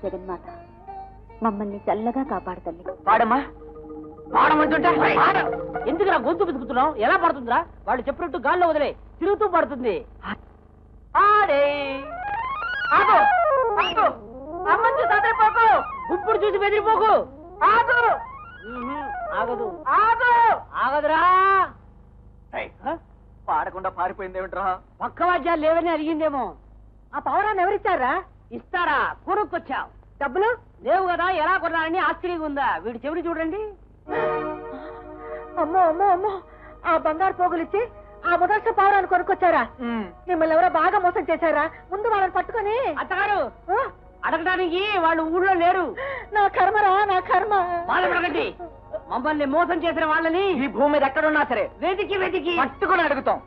జగన్మాత మమ్మల్ని చల్లగా కాపాడు తల్లి. పాడమ్మా, పాడమంటుంటే ఎందుకు నా గొంతు పిసుకుతున్నావు? ఎలా పడుతుందిరా? వాళ్ళు చెప్పినట్టు గాల్లో వదిలే, తిరుగుతూ పడుతుంది. ఇప్పుడు చూసి బెదిరిపోకు. ఆగదు ఆగదురా. పాడకుండా పారిపోయిందేమిట్రా? పక్క వాద్యాలు లేవని అడిగిందేమో. ఆ పవరాన్ని ఎవరిచ్చారా? ఇస్తారా? కూరకొచ్చావు. డబ్బులు లేవు కదా, ఎలా కొన్నారని ఆశ్చర్యంగా ఉందా? వీడి చెవిడి చూడండి. అమ్మో అమ్మో అమ్మో, ఆ బంగారు పోగులిచ్చి ఆ మొదటి పావురాన్ని కొనుక్కొచ్చారా? మిమ్మల్ని ఎవరో బాగా మోసం చేశారా? ముందు వాళ్ళని పట్టుకొని. అత్తగారు అడగడానికి వాళ్ళు ఊళ్ళో లేరు. నా కర్మరా, నా కర్మ. బాధపడకండి, మమ్మల్ని మోసం చేసిన వాళ్ళని ఈ భూమి మీద ఎక్కడున్నా సరే వెతికి వెతికి పట్టుకుని అడుగుతాం.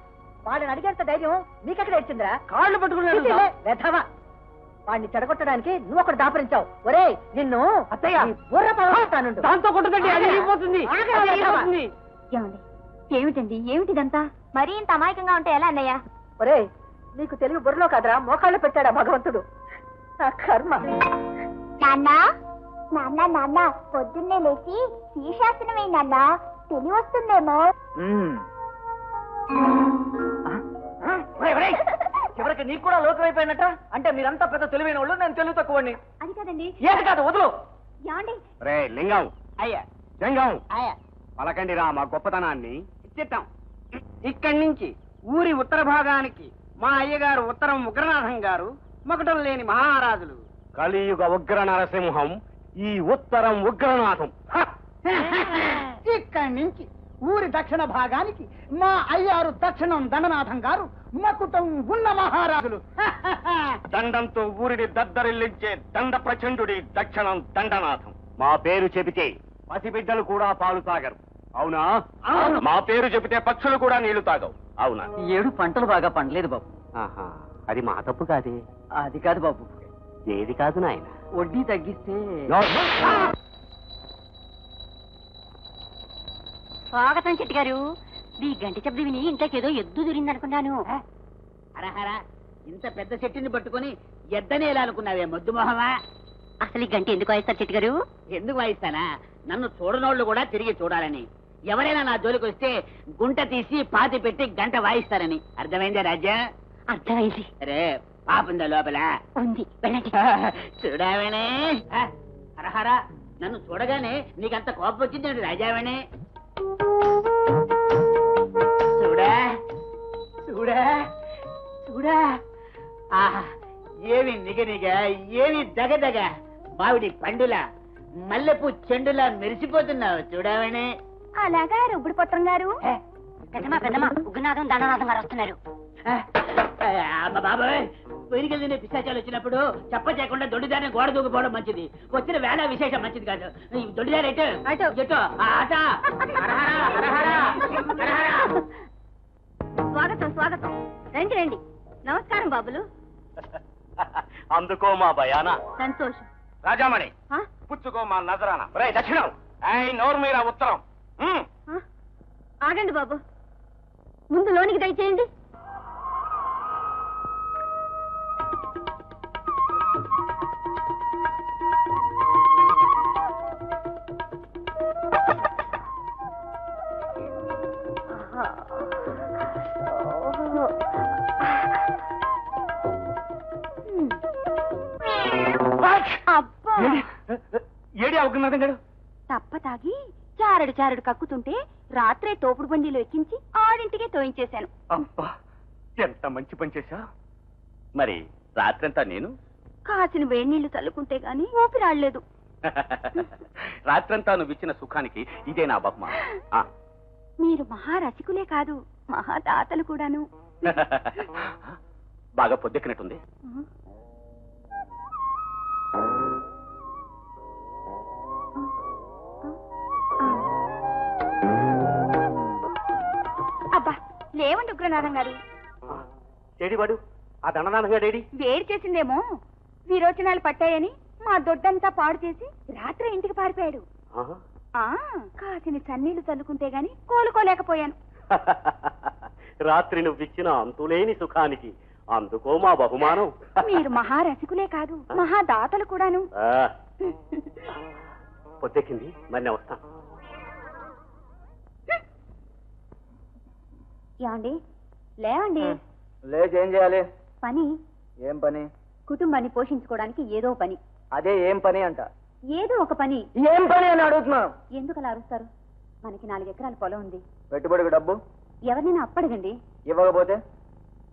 వాళ్ళని అడిగేంత ధైర్యం మీకెక్కడ ఇచ్చిందిరా? కాళ్ళు పట్టుకుని వెధవా, వాడిని చెడగొట్టడానికి నువ్వు ఒకటి దాపరించావు. ఒరే నిన్ను అత్తయ్య బుర్ర పగలగొడతానుండు. దాంతో కొట్టదండి, అది అయిపోతుంది. ఏమండి, ఏమిటండి ఏమిటిదంతా? మరీ ఇంత అమాయకంగా ఉంటే ఎలా అన్నయ్య? ఒరే నీకు తెలుగు బుర్రలో కదరా, మోకాళ్ళు పెట్టాడా భగవంతుడు. నా కర్మ. నాన్న నాన్న నాన్న పొద్దున్నే లేచి శీర్షాసనమే నాన్న, తెలివి వస్తుందేమో. చివరికి నీకు కూడా లోకం అయిపోయినట్ట. అంటే మీరంతా పెద్ద తెలివైన వాళ్ళు, నేను తెలివి తక్కువని. అది కాదండి. ఏది కాదు, వదులు. ఏమండి? రే లింగం, అయ్యా జంగం, అయ్యా పలకండి రా మా గొప్పతనాన్ని. చిత్తం. ఇక్కడి నుంచి ఊరి ఉత్తర భాగానికి మా అయ్యగారు ఉత్తరం ఉగ్రనాథం గారు, మకటం లేని మహారాజులు. కలియుగ ఉగ్ర నరసింహం, ఈ ఉత్తరం ఉగ్రనాథం. ఇక్కడి నుంచి ఊరి దక్షిణ భాగానికి మా అయ్యారు దక్షిణం దండనాథం గారు, మకుటం ఉన్న మహారాజులు. దండంతో ఊరిని దద్దరిల్లించే దండ ప్రచండుడి దక్షిణం దండనాథం. మా పేరు చెబితే పసిబిడ్డలు కూడా పాలు తాగరు, అవునా? మా పేరు చెబితే పక్షులు కూడా నీళ్లు తాగవు, అవునా? 7 పంటలు బాగా పండలేదు బాబు. ఆహా, అది మా తప్పు కాదే. అది కాదు బాబు. ఏది కాదు నాయన? వడ్డీ తగ్గిస్తే. స్వాగతం చెట్టు గారు. మీ గంటి శబ్దం విని ఇంతకేదో ఎద్దు దొరిందనుకున్నాను. హరహర, ఇంత పెద్ద చెట్టుని పట్టుకుని ఎద్దనేలా అనుకున్నావే మొద్దు మొహమా? అసలు ఈ గంటి ఎందుకు వాయిస్తారు చెట్టు గారు? ఎందుకు వాయిస్తానా? నన్ను చూడనోళ్ళు కూడా తిరిగి చూడాలని. ఎవరైనా నా జోలికి వస్తే గుంట తీసి పాతి పెట్టి గంట వాయిస్తారని. అర్థమైందా రాజా? అర్థమైంది. అరే పాపుందా లోపల? ఉంది, వెళ్ళండి. చూడావనే. హరహర, నన్ను చూడగానే నీకంత కోపం వచ్చిందండి రాజావనే. చూడా చూడా చూడా, ఆహా, ఏమి నిగనిగ, ఏమి దగదగ, మావిడి పండులా, మల్లెపూ చెండులా మెరిసిపోతున్నావు చూడావనే. అలాగా రుబ్బుడు పొట్టం గారు. పెద్దమా ఉగ్రనాథం దండనాథం గారు వస్తున్నారు. బాబాయ్, వెనుకెళ్ళిన పిశాచాలు వచ్చినప్పుడు చెప్ప చేయకుండా దొడ్డిదారిని గోడ దూకపోవడం మంచిది. వచ్చిన వేళ విశేషం మంచిది కాదు. దొడ్డిదారి స్వాగతం స్వాగతం. రండి రండి. నమస్కారం బాబులు. అందుకో మా భయానా. సంతోషం. రాజామణి, పుచ్చుకో మా నజరానా. రే దక్షిణం, నోరు మీరా ఉత్తరం. ఆగండి బాబు, ముందు లోనికి దయచేయండి. ఏడి అవుకున్నది గారు? తప్ప తాగి చారడు చారడు కక్కుతుంటే రాత్రే తోపుడు బండిలో ఎక్కించి ఆడింటికే తోయించేశాను. అబ్బా, ఎంత మంచి పని చేశా. మరి రాత్రంతా నేను కాసిన వేడినీళ్లు చల్లుకుంటే గాని ఊపిరాడలేదు. రాత్రంతా నువ్వు ఇచ్చిన సుఖానికి ఇదే నా బహుమానం. మీరు మహారసికులే కాదు, మహాదాతలు కూడాను. బాగా పొద్దెక్కినట్టుంది. అబ్బా లేవండి ఉగ్రనాథం గారు. ఏడివాడు ఆ దండనాథం గారు? వేడి చేసిందేమో, విరోచనాలు పట్టాయని మా దొడ్డంతా పాడు చేసి రాత్రి ఇంటికి పారిపోయాడు. కాసిన చన్నీళ్లు చల్లుకుంటే గాని కోలుకోలేకపోయాను. రాత్రి నువ్విచ్చిన అంతులేని సుఖానికి అందుకో మా బహుమానం. మీరు మహారసికులే కాదు మహాదాతలు కూడాను. పొద్దెక్కింది, మరి నేను వస్తాను. ఏమండి లేవండి. లేచి ఏం చేయాలి? పని. ఏం పని? కుటుంబాన్ని పోషించుకోవడానికి ఏదో పని. అదే ఏం పని అంట. ఏదో ఒక పని. ఏం పని అని అడుగుతున్నా. ఎందుకు అలా అరుస్తారు? మనకి 4 ఎకరాల పొలం ఉంది. పెట్టుబడికి డబ్బు ఎవరినైనా అప్పడగండి. ఇవ్వకపోతే?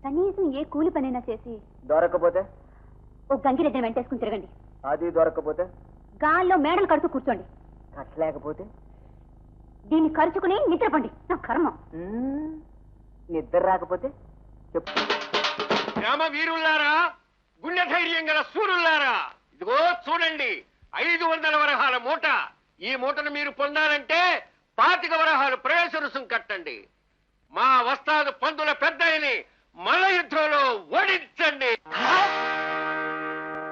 కనీసం ఏ కూలి పనైనా చేసి. దొరకకపోతే? ఒక గంగిరెద్దని వెంటేసుకుని తిరగండి. అది దొరకకపోతే? గాల్లో మేడలు కడుతూ కూర్చోండి. కట్టలేకపోతే? దీన్ని ఖర్చుకుని నిద్రపండి. నా కర్మ. నిద్ర రాకపోతే? చెప్పు. గ్రామ వీరుల్లారా, గుండె ధైర్యం గల సూరుల్లారా, ఇదిగో చూడండి 500 వరహాల మూట. ఈ మూటను మీరు పొందాలంటే 25 వరహాలు ప్రవేశ రుసుం కట్టండి. మా వస్తాదు పందుల పెద్దయని మల్ల యుద్ధంలో ఓడించండి.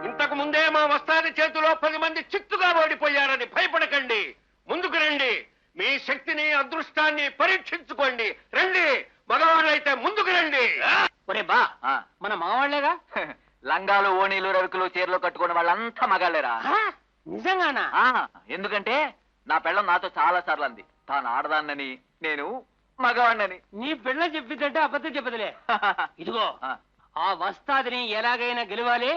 ఇంతకు ముందే మా వస్తాది చేతిలో 10 మంది చిత్తుగా ఓడిపోయారని భయపడకండి. ముందుకు రండి, మీ శక్తిని అదృష్టాన్ని పరీక్షించుకోండి. రండి, మగవాళ్ళైతే ముందుకు రండి. ఒరే బా, మన మగవాళ్లేగా? లంగాలు, ఓణీలు, రవికులు, చీరలు కట్టుకున్న వాళ్ళంతా మగాళ్ళేరా. నిజంగానా? ఎందుకంటే నా పెళ్ళం నాతో చాలా సార్లు అంది, తాను ఆడదాన్నని, నేను మగవాణ్ణని. నీ పిల్ల చెప్పిందంటే అబద్ధం చెప్పదులే. ఇదిగో, ఆ వస్తాదిని ఎలాగైనా గెలవాలి,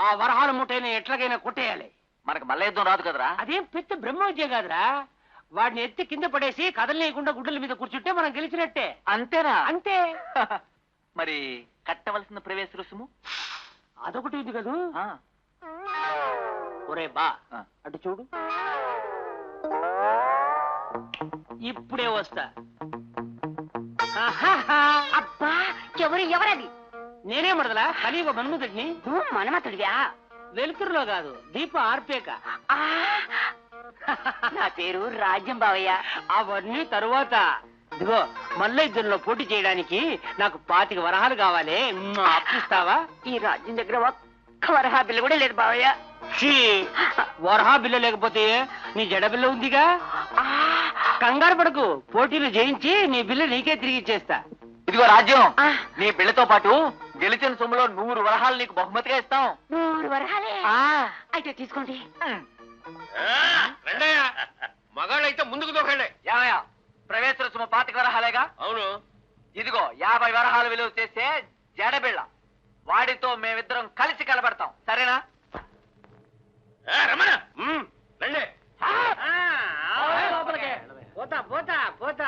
ఆ వరహాల ముఠైన ఎట్లాగైనా కొట్టేయాలి. మనకు మల్ల యుద్ధం రాదు కదరా. అదేం పెద్ద బ్రహ్మవిద్య కాదురా. వాడిని ఎత్తి కింద పడేసి కదలలేకుండా గుడ్డల మీద కూర్చుంటే మనం గెలిచినట్టే. అంతేనా? అంతే. మరి కట్టవలసిన ప్రవేశ రుసుము అదొకటి ఉంది కదూ. ఒరే బా, అటు చూడు. ఇప్పుడే వస్తా. అబ్బా, ఎవరది? నేనే మడదలా కలియుగ మన్మధుడిని. మనమతుడివా? వెలుతురులో కాదు, దీప ఆర్పేక. నా పేరు రాజ్యం బావయ్య. అవన్నీ తరువాత. ఇదిగో, మల్ల యుద్ధంలో పోటీ చేయడానికి నాకు 25 వరహాలు కావాలి. అప్పిస్తావా? ఈ రాజ్యం దగ్గర ఒక్క వరహా బిల్లు కూడా లేదు బావయ్య. వరహా బిల్ల లేకపోతే నీ జడ బిల్ల ఉందిగా. కంగారు పడకు, పోటీలు జయించి నీ బిల్లు నీకే తిరిగి ఇచ్చేస్తా. ఇదిగో రాజ్యం, నీ బిళ్ళతో పాటు గెలిచిన సొమ్ములో 100 వరహాలు నీకు బహుమతిగా ఇస్తాం. 100 వరహాలే? అయితే తీసుకోండి. మగాళ్ళైతే ముందుకు దూకండి. ఏమయ్యా, ప్రవేశ రుసుము 25 వరహాలేగా? అవును. ఇదిగో 50 వరహాలు విలువ చేసే జడబిళ్ళ. వాడితో మేమిద్దరం కలిసి కలబడతాం, సరేనా? రమణ, రండి. పోతా పోతా పోతా.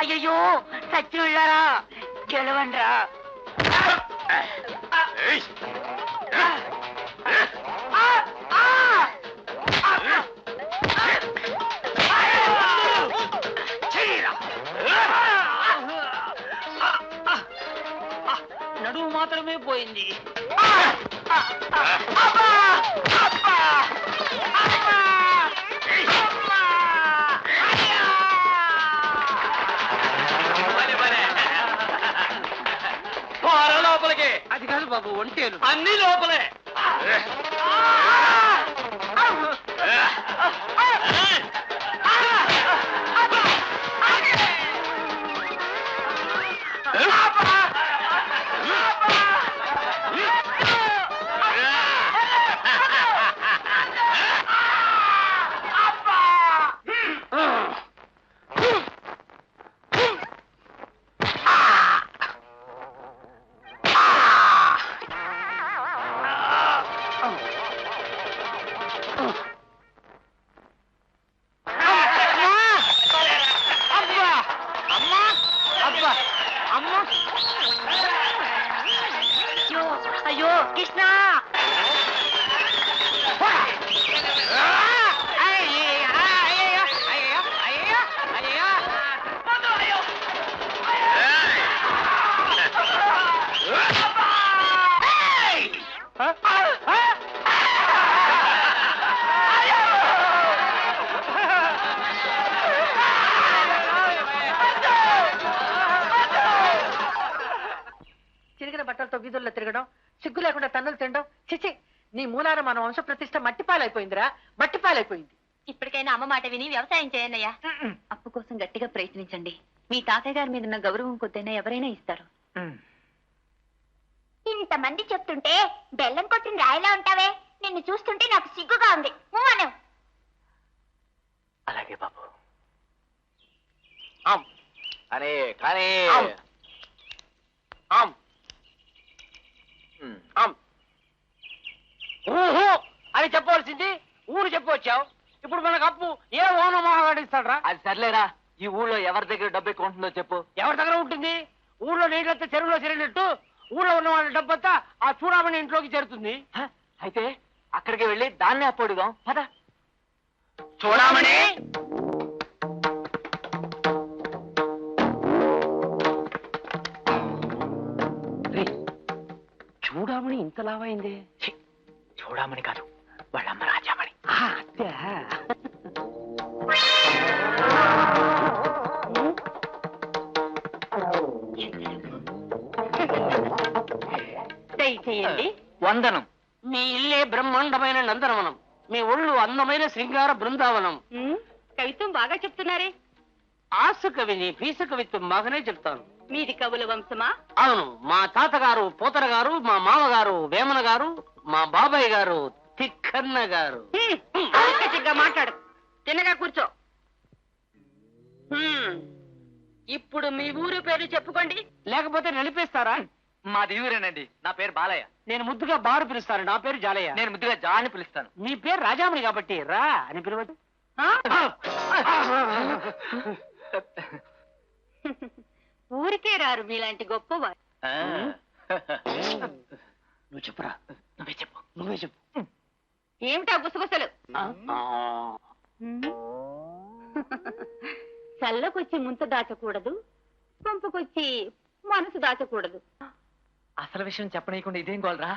అయ్యో, సచ్చినుళ్ళారా, గెలవండ్రా. నడువు మాత్రమే పోయింది. లోపలికి. అది కాదు బాబు, ఒంటేలు అన్ని లోపలే. అయ్యో కృష్ణ, సిగ్గు లేకుండా తన్నులు తినడం చిచి. నీ మూలాన మన వంశ ప్రతిష్ట మట్టిపాలైపోయిందిరా, మట్టిపాలైపోయింది. ఇప్పటికైనా అమ్మ మాట విని వ్యవసాయం చేయండియ్యా. అప్పు కోసం గట్టిగా ప్రయత్నించండి. మీ తాతయ్య గారి మీద ఉన్న గౌరవం కొద్దైనా ఎవరైనా ఇస్తారు. ఇంతమంది చెప్తుంటే బెల్లం కొట్టిన రాయిలా ఉంటావే. నిన్ను చూస్తుంటే నాకు సిగ్గుగా ఉంది. అలాగే బాబు. కానీ కానీ ఊహు అని చెప్పవలసింది ఊరు చెప్పొచ్చావు. ఇప్పుడు మనకు అప్పు ఏ ఓనమాడిస్తాడ్రా? అది సర్లేరా, ఈ ఊళ్ళో ఎవరి దగ్గర డబ్బు ఎక్కువ ఉంటుందో చెప్పు. ఎవరి దగ్గర ఉంటుంది? ఊళ్ళో నీళ్ళంతా చెరువులో చేరినట్టు ఊళ్ళో ఉన్న వాళ్ళ డబ్బంతా ఆ చూడమని ఇంట్లోకి చేరుతుంది. అయితే అక్కడికి వెళ్ళి దాన్నే అప్పుడుదాం పద. చూడమని చూడమని ఇంత లావైంది. చూడమని కాదు, వాళ్ళమ్మ రాజామణి. అత్తే దయచేయండి. వందనం. మీ ఇల్లే బ్రహ్మాండమైన నందనవనం, మీ ఒళ్ళు అందమైన శృంగార బృందావనం. కవిత్వం బాగా చెప్తున్నారే. ఆసు కవిని పీసు కవిత్వం బాగానే చెప్తాను. మీది కవుల వంశమా? అవును, మా తాతగారు పోతర గారు, మా మామగారు వేమన గారు, మా బాబాయ్ గారు తిక్కన్న గారు. మాట్లాడు. తిన్నగా కూర్చో. ఇప్పుడు మీ ఊరు పేరు చెప్పుకోండి. లేకపోతే నడిపేస్తారా? మాది ఊరేనండి. నా పేరు బాలయ్య. నేను ముద్దుగా బారు పిలుస్తాను. నా పేరు జాలయ్య. నేను ముద్దుగా జా అని పిలుస్తాను. మీ పేరు రాజామణి కాబట్టి రా అని పిలవదు. ఊరికే రారు మీలాంటి గొప్పవారు. నువ్వు చెప్పురా. నువ్వే చెప్పు. ఏమిటా గుసగుసలు? చల్లకొచ్చి ముంత దాచకూడదు, పంపుకొచ్చి మనసు దాచకూడదు. అసలు విషయం చెప్పనీయకుండా ఇదేం గోల్రా?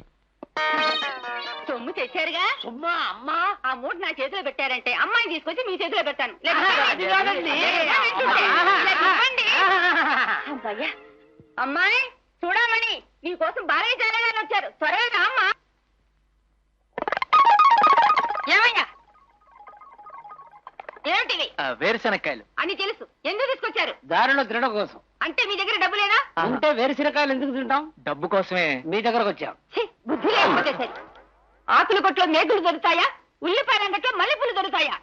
సొమ్ము తెచ్చారుగా. సుమ్మా అమ్మా, ఆ మూట నా చేతిలో పెట్టారంటే అమ్మాయిని తీసుకొచ్చి మీ చేతిలో పెడతాను. అది కాదండి. అబ్బయ్యా, అమ్మాయి చూడమని నీకోసం బాలయ్య జాలగారు వచ్చారు. త్వరగా అమ్మా. ఏమయ్యా, ఏమిటివి? వేరుశనక్కాయలు అని తెలుసు. ఎందుకు తీసుకొచ్చారు? దారిలో తినడం కోసం. అంటే మీ దగ్గర డబ్బు లేదా? ఉంటే వేరుశనకాయలు ఎందుకు తింటాం? డబ్బు కోసమే మీ దగ్గరకు వచ్చాం. ఛీ, బుద్ధి లేకపోతే సరే. ఆకుల కొట్లో మేకులు దొరుకుతాయా? ఉల్లిపాయల అంగట్లో మల్లెపూలు దొరుకుతాయా?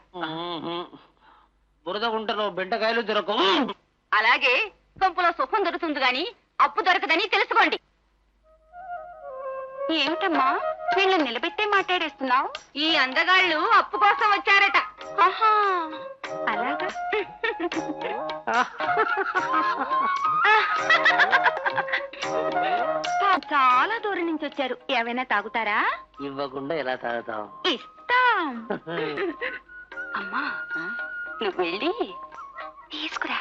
బురద గుంటలో బెండకాయలు దొరకవు. అలాగే కొంపులో సుఖం దొరుకుతుంది గాని అప్పు దొరకదని తెలుసుకోండి. ఏమిటమ్మా వీళ్ళు నిలబెట్టే మాట్లాడేస్తున్నావు? ఈ అందగాళ్ళు అప్పు కోసం వచ్చారట. ఆహా, అలాగా. చాలా దూరం నుంచి వచ్చారు. ఏమైనా తాగుతారా? ఇవ్వకుండా ఎలా తాగుతాం? ఇస్తాం. అమ్మా, నువ్వు వెళ్ళి తీసుకురా.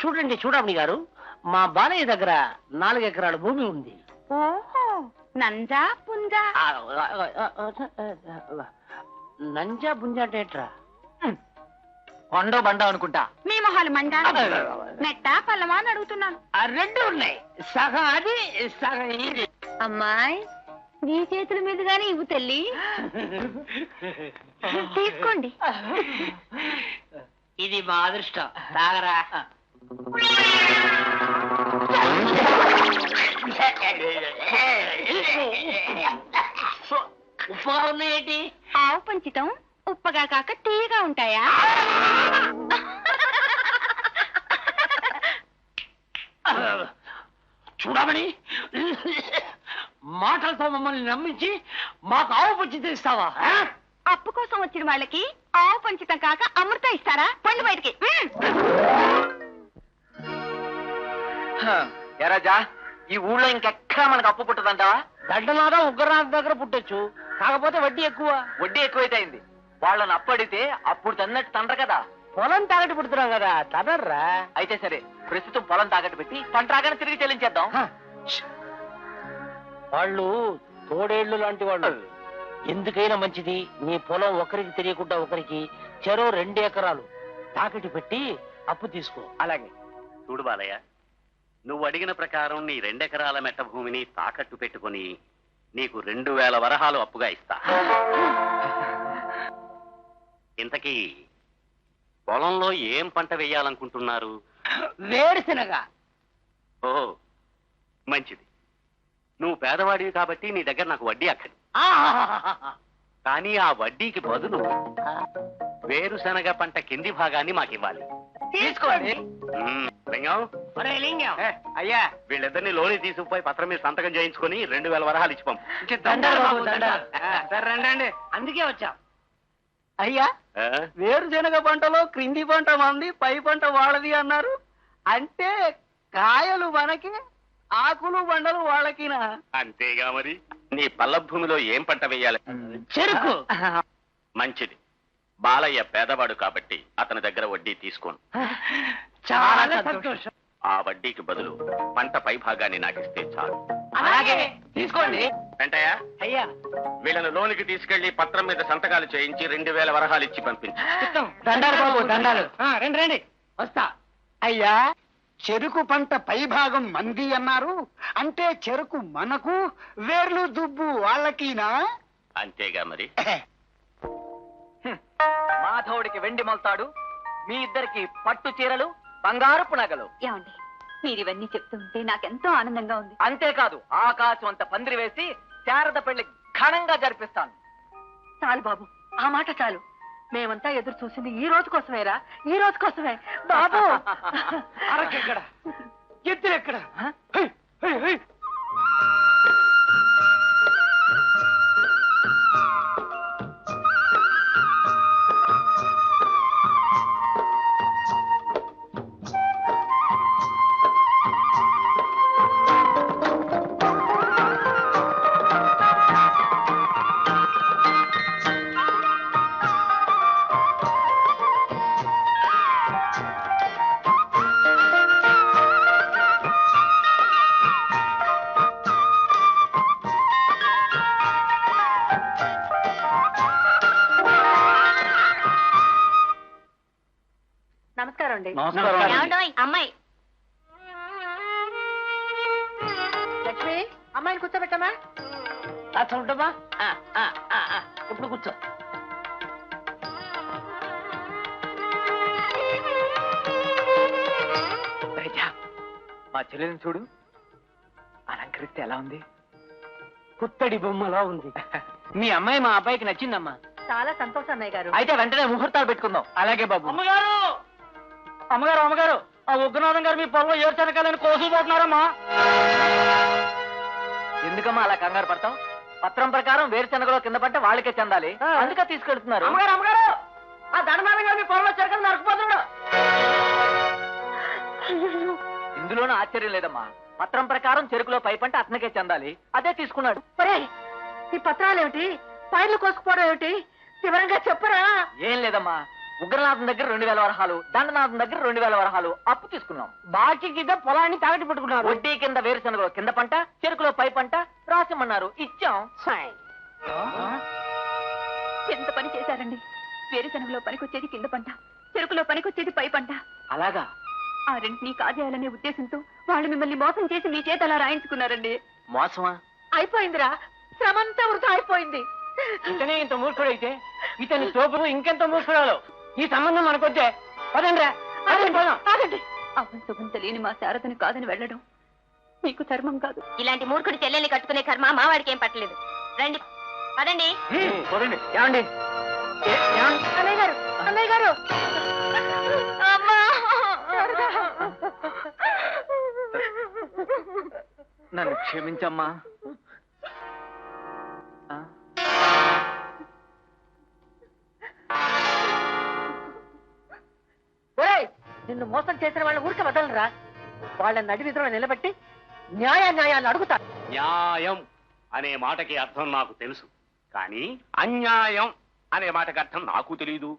చూడండి చూడమణి గారు, మా బాలయ్య దగ్గర 4 ఎకరాల భూమి ఉంది. ఓహో, నంజా పుంజా? నంజా పుంజా అంటే ఎట్రా? కొండో బండ అనుకుంటా. మీ మొహాలు మండా నెట్టా పల్లమా అని అడుగుతున్నాను. ఆ 2 ఉన్నాయి, సగం అది సగం ఇది. అమ్మాయి, నీ చేతుల మీదుగానే ఇవ్వు తల్లి. తీసుకోండి. ఇది మా అదృష్టం. తాగరా. ఉప్పుగా ఉన్నాయేంటి? ఆవు పంచితం ఉప్పగా కాక తీయగా ఉంటాయా? చూడమని మాటలతో మమ్మల్ని నమ్మించి మాకు ఆవు పంచి తెస్తావా? అప్పు కోసం వచ్చిన వాళ్ళకి ఆవు పంచితం కాక అమృతం ఇస్తారా? పండు బయటికి. ఎరాజా, ఈ ఊళ్ళో ఇంకెక్కడా మనకు అప్పు పుట్టదంటావా? దండనాథ ఉగ్రనాథ దగ్గర పుట్టొచ్చు, కాకపోతే వడ్డీ ఎక్కువ. వడ్డీ ఎక్కువైతే అయింది. వాళ్ళని అప్పడితే అప్పుడు తన్నట్టు తండ్ర కదా. పొలం తాగట్టు పుడుతున్నాం కదా, తనర్రా. అయితే సరే, ప్రస్తుతం పొలం తాకట్టు పెట్టి పంట రాగానే తిరిగి చెల్లించేద్దాం. వాళ్ళు తోడేళ్లు లాంటి వాళ్ళు. ఎందుకైనా మంచిది, నీ పొలం ఒకరికి తెలియకుండా ఒకరికి చెరో 2 ఎకరాలు తాకట్టు పెట్టి అప్పు తీసుకో. అలాగే. చూడు బాలయ్య, నువ్వు అడిగిన ప్రకారం నీ 2 ఎకరాల మెట్ట భూమిని తాకట్టు పెట్టుకుని నీకు 2000 వరహాలు అప్పుగా ఇస్తా. ఇంతకీ పొలంలో ఏం పంట వేయాలనుకుంటున్నారు? వేరుశనగ. ఓ మంచిది. నువ్వు పేదవాడివి కాబట్టి నీ దగ్గర నాకు వడ్డీ అక్కడి. కానీ ఆ వడ్డీకి బదులు వేరుశనగ పంట కింది భాగాన్ని మాకు ఇవ్వాలి. తీసుకోండి. లింగం, అయ్యా, వీళ్ళిద్దరిని లోని తీసుకుపోయి పత్రం మీద సంతకం చేయించుకుని 2000 వరహాలు ఇచ్చి పంపు. సరే రండి. అందుకే వచ్చాం. అయ్యా, ఆ? వేరుశనగ పంటలో క్రింది పంట మంది, పై పంట వాళ్ళది అన్నారు. అంటే కాయలు మనకి, ఆకులు బండలు వాళ్ళకినా? అంతేగా మరి. నీ పల్ల భూమిలో ఏం పంట వేయాలి? చెరుకు. మంచిది. బాలయ్య పేదవాడు కాబట్టి అతని దగ్గర వడ్డీ తీసుకోను. చాలా సంతోషం. ఆ వడ్డీకి బదులు పంట పై భాగాన్ని నాకిస్తే చాలు. అలాగే తీసుకోండి. వెంటయ్య, అయ్యా, వీళ్ళను లోనికి తీసుకెళ్లి పత్రం మీద సంతకాలు చేయించి 2000 వరహాలు ఇచ్చి పంపించు. దండాలు బాబు, దండాలు. రండి వస్తా. అయ్యా, చెరుకు పంట పైభాగం మంది అన్నారు. అంటే చెరుకు మనకు, వేర్లు దుబ్బు వాళ్ళకినా? అంతేగా మరి. మాధవుడికి వెండి మొల్తాడు, మీ ఇద్దరికి పట్టు చీరలు, బంగారపు నగలు. ఏమండి, మీరు ఇవన్నీ చెప్తుంటే నాకెంతో ఆనందంగా ఉంది. అంతేకాదు, ఆకాశం అంత పందిరి వేసి శారద పెళ్లి ఘనంగా జరిపిస్తాను. చాలు బాబు, ఆ మాట చాలు. మేమంతా ఎదురు చూసింది ఈ రోజు కోసమేరా, ఈ రోజు కోసమే బాబు. అరకెక్కడ, ఎత్తులెక్కడ? నమస్కారం అండి. అమ్మాయి లక్ష్మి, అమ్మాయిని కూర్చోబెట్టమ్మా. అట్లా ఉంటామా? ఇప్పుడు కూర్చో. మా చెల్లెని చూడు, అలంకరిస్తే ఎలా ఉంది? పుత్తడి బొమ్మలా ఉంది. మీ అమ్మాయి మా అబ్బాయికి నచ్చిందమ్మా. చాలా సంతోషం అన్నయ్య గారు. అయితే వెంటనే ముహూర్తాలు పెట్టుకుందాం. అలాగే బాబు. అమ్మగారు, అమ్మగారు, అమ్మగారు, ఆ ఉగ్రనాథం గారు మీ పొలంలో ఏర్చనకాలని కోసుకుపోతున్నారమ్మా. ఎందుకమ్మా అలా కంగారు పడతాం? పత్రం ప్రకారం వేరుశనగలో కింద పట్ట వాళ్ళకే చెందాలి, అందుకే తీసుకెళ్తున్నారు. అమ్మగారు, అమ్మగారు, ఆ దండనాథం గారు మీ పొలంలో చెరకలు నరకపోతున్నాడు. ఇందులోనూ ఆశ్చర్యం లేదమ్మా. పత్రం ప్రకారం చెరుకులో పై పంట అతనికే చెందాలి, అదే తీసుకున్నాడు. ఒరేయ్, ఈ పత్రాలేమిటి, పైర్లు కోసుకుపోవడం ఏమిటి, వివరంగా చెప్పరా? ఏం లేదమ్మా, ఉగ్రనాథం దగ్గర 2000 వరహాలు, దండనాథం దగ్గర 2000 వరహాలు అప్పు తీసుకున్నాం. బాకీ కింద పొలాన్ని తాగటి పెట్టుకున్నారు. వడ్డీ కింద వేరుశనగలో కింద పంట, చెరుకులో పై పంట రాసిమన్నారు, ఇచ్చాం. ఎంత పని చేశారండి. వేరుశనగలో పనికొచ్చేది కింద పంట, చెరుకులో పనికొచ్చేది పై పంట. అలాగా? ఆ రెంటిని కాజేయాలనే ఉద్దేశంతో వాళ్ళు మిమ్మల్ని మోసం చేసి మీ చేత అలా రాయించుకున్నారండి. మోసమా? అయిపోయిందిరా, శ్రమంతా వృధా అయిపోయింది. ఇతనే ఇంత మూర్ఖుడైతే ఇతని తోపు ఇంకెంత మూర్ఖుడాలో. ఈ సంబంధం మనకొద్దే. పదండి. ఆగండి. అభం తెలియని మా శారదను కాదని వెళ్ళడం మీకు ధర్మం కాదు. ఇలాంటి మూర్ఖుడి చెల్లెల్ని కట్టుకునే కర్మ మావాడికి ఏం పట్టలేదు. రండి, పదండి. ఏమండి? అన్నయ్య గారు, అన్నయ్య గారు. నన్ను క్షమించమ్మా. ఒరేయ్, నిన్ను మోసం చేసిన వాళ్ళ ఊరికి వదలరా. వాళ్ళ నడి విధులు నిలబెట్టి న్యాయాన్ని అడుగుతా. న్యాయం అనే మాటకి అర్థం నాకు తెలుసు, కానీ అన్యాయం అనే మాటకి అర్థం నాకు తెలియదు.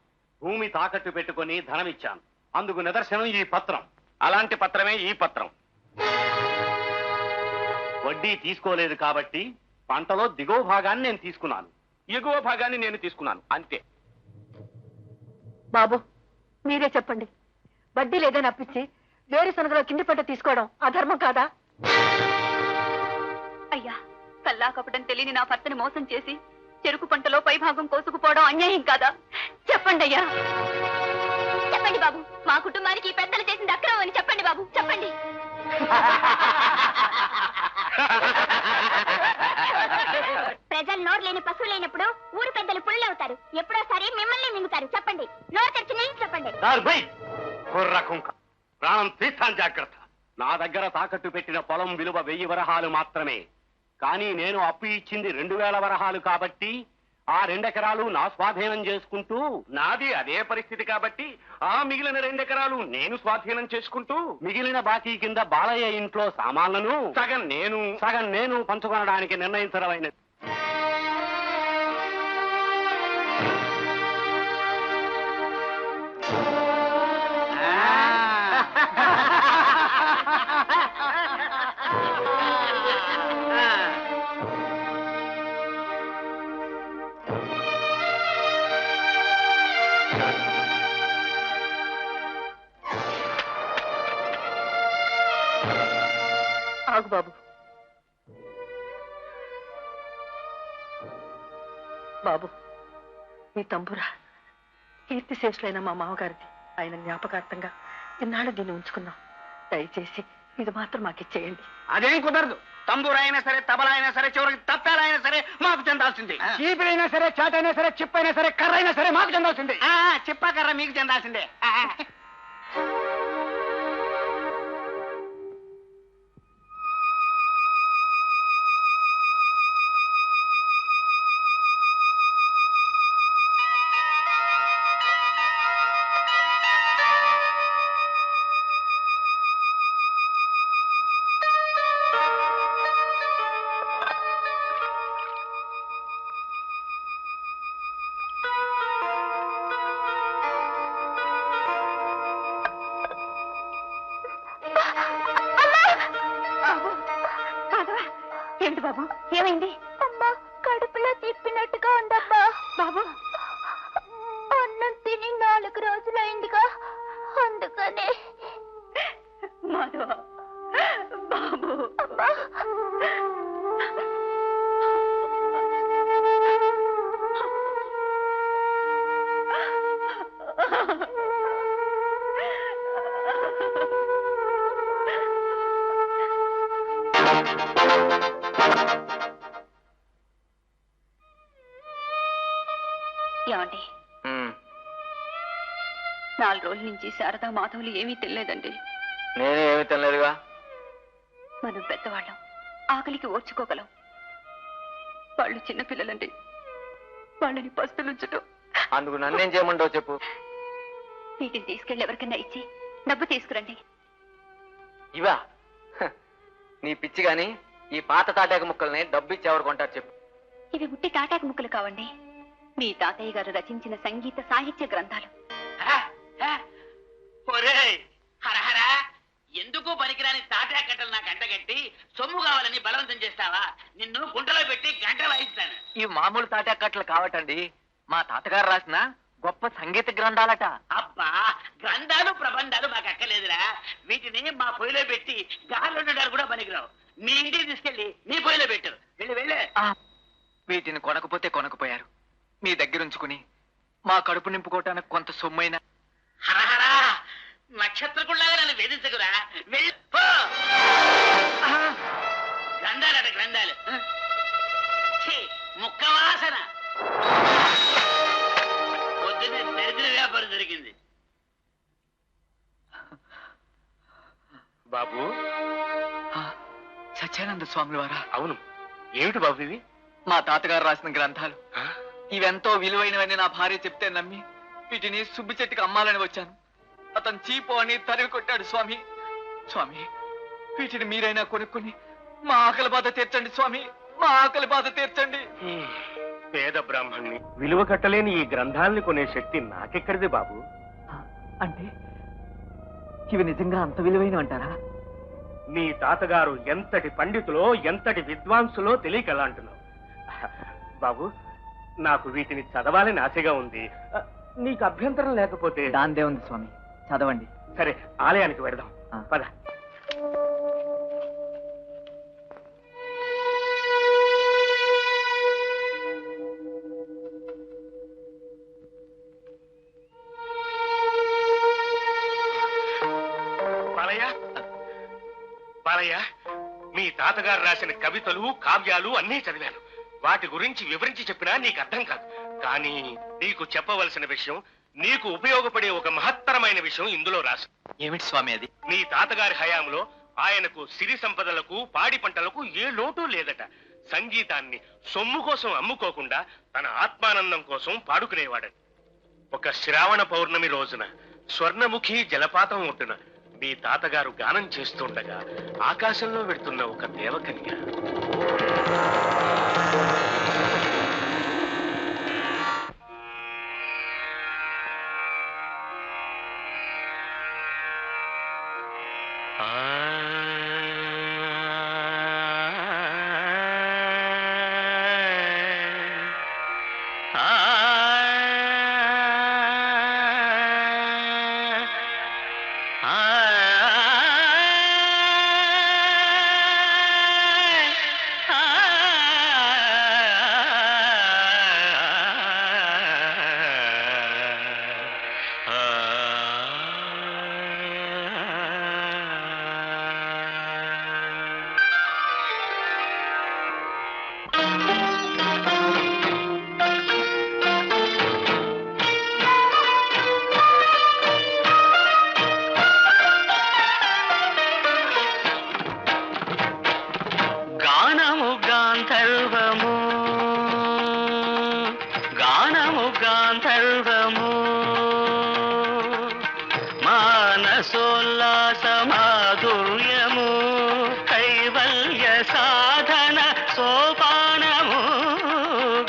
భూమి తాకట్టు పెట్టుకుని ధనం ఇచ్చాను, అందుకు నిదర్శనం ఈ పత్రం. అలాంటి పత్రమే ఈ పత్రం. వడ్డీ తీసుకోలేదు కాబట్టి పంటలో దిగువ భాగాన్ని నేను తీసుకున్నాను, ఎగువ భాగాన్ని నేను తీసుకున్నాను, అంతే. బాబు, మీరే చెప్పండి, వడ్డీ లేదని అప్పించి వేరుశనగలో కింది పంట తీసుకోవడం అధర్మం కాదా? అయ్యా, కల్లా కపటం తెలియని నా భర్తని మోసం చేసి చెరుకు పంటలో పైభాగం కోసుకుపోవడం అన్యాయం కాదా? చెప్పండి అయ్యా, చెప్పండి బాబు. మా కుటుంబానికి ఈ పెద్దలు చేసింది అక్రమం అని చెప్పండి బాబు, చెప్పండి. ప్రజలు నోరు లేని పశువు లేనప్పుడు ఊరు పెద్దలు పుల్లలు అవుతారు. ఎప్పుడోసారి మిమ్మల్ని మింగుతారు. చెప్పండి, నోరు తెరిచి నేను చెప్పండి. ప్రాణం తీస్తాను, జాగ్రత్త. నా దగ్గర తాకట్టు పెట్టిన పొలం విలువ 1000 వరహాలు మాత్రమే. కానీ నేను అప్పు ఇచ్చింది 2000 వరహాలు కాబట్టి ఆ 2 ఎకరాలు నా స్వాధీనం చేసుకుంటూ, నాది అదే పరిస్థితి కాబట్టి ఆ మిగిలిన 2 ఎకరాలు నేను స్వాధీనం చేసుకుంటూ, మిగిలిన బాకీ కింద బాలయ్య ఇంట్లో సామాన్లను సగం నేను పంచుకొనడానికి నిర్ణయించడమైనది. ఆగు బాబు. బాబు, ఈ తంబురా కీర్తిశేషులైన మా మామగారిది. ఆయన జ్ఞాపకార్థంగా ఇన్నాళ్ళు దీన్ని ఉంచుకున్నాం. దయచేసి ఇది మాత్రం మాకు ఇచ్చేయండి. అదేం కుదరదు. తంబూరు అయినా సరే, తబలా అయినా సరే, చివరికి తప్పాలైనా సరే మాకు చెందాల్సిందే. చీపిలైనా సరే, చాటైనా సరే, చిప్పైనా సరే, కర్ర అయినా సరే మాకు చెందాల్సిందే. చిప్ప కర్ర మీకు చెందాల్సిందే. ఏంటి బాబు, ఏమైంది? అమ్మా, కడుపులో తిప్పినట్టుగా ఉందమ్మా. బాబు, అన్నం తిని 4 రోజులైందిగా, అందుకనే. మాధవ బాబు, అమ్మా. ఏమండి, 4 రోజుల నుంచి శారదా మాధవులు ఏమీ తినలేదండి. నేనే ఏమీ తినలేదుగా. మనం పెద్దవాళ్ళం, ఆకలికి ఓర్చుకోగలం. వాళ్ళు చిన్నపిల్లలండి, వాళ్ళని పస్తులుంచటం. అందుకు నన్నేం చేయమంటావు చెప్పు. వీటిని తీసుకెళ్ళి ఎవరికైనా ఇచ్చి డబ్బు తీసుకురండి. ఇవా? నీ పిచ్చి గాని, ఈ పాత తాటాకు ముక్కల్ని డబ్బు ఇచ్చి ఎవరు కొంటారు చెప్పు. ఇవి గుట్టి తాటాకు ముక్కలు కావండి, మీ తాతయ్య గారు రచించిన సంగీత సాహిత్య గ్రంథాలు. హరహరా, ఎందుకు పనికిరాని తాటా కట్టలు నాకు అంటగట్టి సొమ్ము కావాలని బలవంతం చేస్తావా? నిన్ను గుంటలో పెట్టి గంట వాయిస్తాను. ఈ మామూలు తాటాకు కట్టలు కావటండి, మా తాతగారు రాసిన గొప్ప సంగీత గ్రంథాలట. అబ్బా, గ్రంథాలు ప్రబంధాలు మాకు అక్కర్లేదురా. వీటిని మా పొయ్యిలో పెట్టి గాలుండడానికి కూడా పనికిరావు. మీ ఇంటికి తీసుకెళ్ళి నీ పొయ్యిలో పెట్టు. వెళ్ళి. వీటిని కొనకపోతే కొనకపోయారు, మీ దగ్గర ఉంచుకుని మా కడుపు నింపుకోవటానికి కొంత సొమ్మైనా. హరహరా, నక్షత్రకుల్లాగా నన్ను వేధించకురా. వెళ్ళి గ్రంథాలట గ్రంథాలు. ముక్క వాసన. పొద్దున్నే దరిద్ర వ్యాపారం జరిగింది. బాబు, సత్యానంద స్వామి వారా? అవును. ఏమిటి బాబు ఇవి? మా తాతగారు రాసిన గ్రంథాలు. ఇవెంతో విలువైనవని నా భార్య చెప్తే నమ్మి వీటిని సుబ్బి చెట్టుకి అమ్మాలని వచ్చాను. అతను చీపో అని తరివి కొట్టాడు స్వామి. స్వామి, వీటిని మీరైనా కొనుక్కుని మా ఆకలి బాధ తీర్చండి స్వామి, మా ఆకలి బాధ తీర్చండి. పేద బ్రాహ్మణ్ణి, విలువ కట్టలేని ఈ గ్రంథాలని కొనే శక్తి నాకెక్కడిది బాబు? అంటే ఇవి నిజంగా అంత విలువైనవంటారా? మీ తాతగారు ఎంతటి పండితులో, ఎంతటి విద్వాంసులో తెలియక ఎలా అంటున్నావు? బాబు, నాకు వీటిని చదవాలని ఆశగా ఉంది. నీకు అభ్యంతరం లేకపోతే. దాందే ఉంది స్వామి, చదవండి. సరే ఆలయానికి వెళదాం పద. బాలయ్య, మీ తాతగారు రాసిన కవితలు కావ్యాలు అన్నీ చదివాను. వాటి గురించి వివరించి చెప్పినా నీకు అర్థం కాదు. కానీ నీకు చెప్పవలసిన విషయం, నీకు ఉపయోగపడే ఒక మహత్తరమైన విషయం ఇందులో రాసు. ఏమిటి స్వామి అది? నీ తాతగారి హయాంలో ఆయనకు సిరి సంపదలకు పాడి పంటలకు ఏ లోటు లేదట. సంగీతాన్ని సొమ్ము కోసం అమ్ముకోకుండా తన ఆత్మానందం కోసం పాడుకునేవాడట. ఒక శ్రావణ పౌర్ణమి రోజున స్వర్ణముఖి జలపాతం ఒడ్డున మీ తాతగారు గానం చేస్తుండగా ఆకాశంలో వెడుతున్న ఒక దేవకన్య మానసోల్లాసమాధుర్యము కైవల్య సాధన సోపానము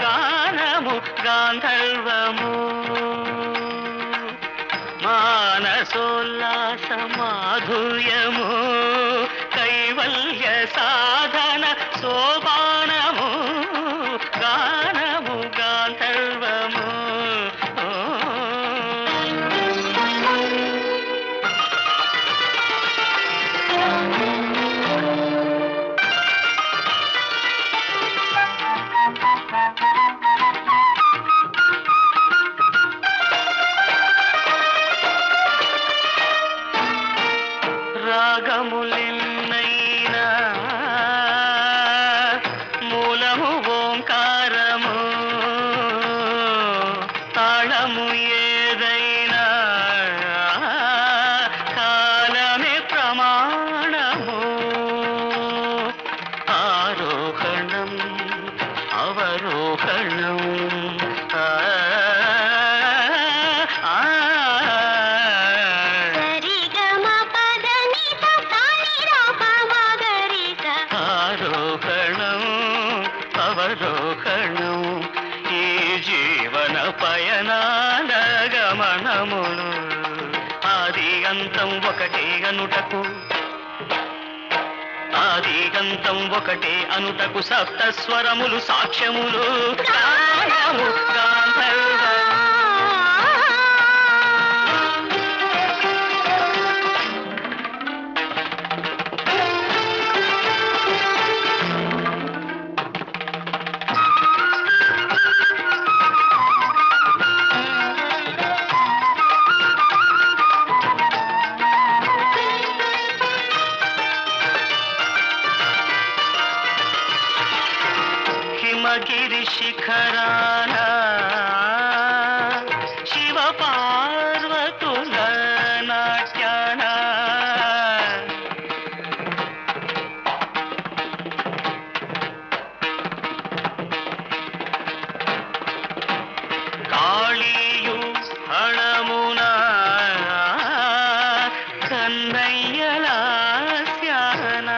గానము గాంధర్వము మానసోల్లాసమాధుర్యము కైవల్య సాధన సోపానము గానము గాంధర్వము రాగములెన్నైనా మూలము ఓంకారము తాళము ఏదైనా కాలమే ప్రమాణము ఆరోహణం అవరోహణం అవరోహణం ఈ జీవన పయనాల గమనములు ఆది అంతం ఒకటే అనుటకు ఆది అంతం ఒకటే అనుటకు సప్తస్వరములు సాక్ష్యములు గానము గాంధర్వము హిమగిరి శిఖరాన శివ పార్వతుల నాట్యాన కాళీయు హణమున కన్నయ్యల శ్యాన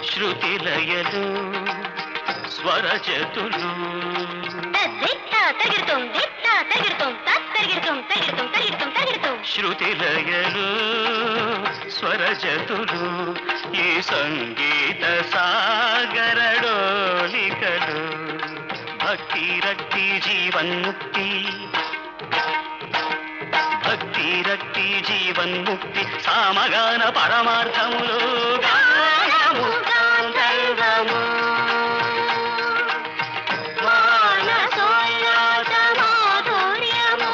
శృతిలయలు స్వరజతులు శృతిలయలు స్వరజతులు ఈ సంగీత సాగరడోలికలు భక్తి రక్తి జీవన్ముక్తి భక్తి రక్తి జీవన్ముక్తి సామగాన పరమార్థములో గానము గాంధర్వము మానసోల్లాస మాధుర్యము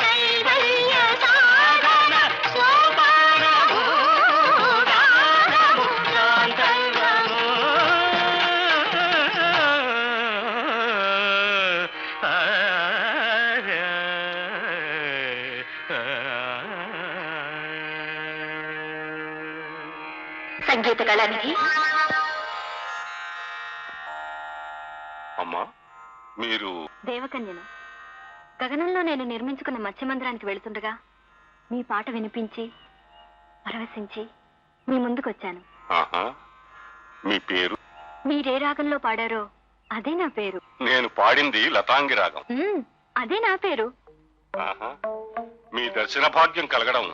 కైవల్య సాధన సోపానము గానము గాంధర్వము సంగీత కళానిధి, అమ్మా మీరు దేవకన్యను. గగనంలో నేను నిర్మించుకున్న మత్స్యమందిరానికి వెళుతుండగా మీ పాట వినిపించి పరవశించి మీ ముందుకొచ్చాను. ఆహా, మీ పేరు? మీరే రాగంలో పాడారో అదే నా పేరు. నేను పాడింది లతాంగి రాగం. అదే నా పేరు. ఆహా, మీ దర్శన భాగ్యం కలగడం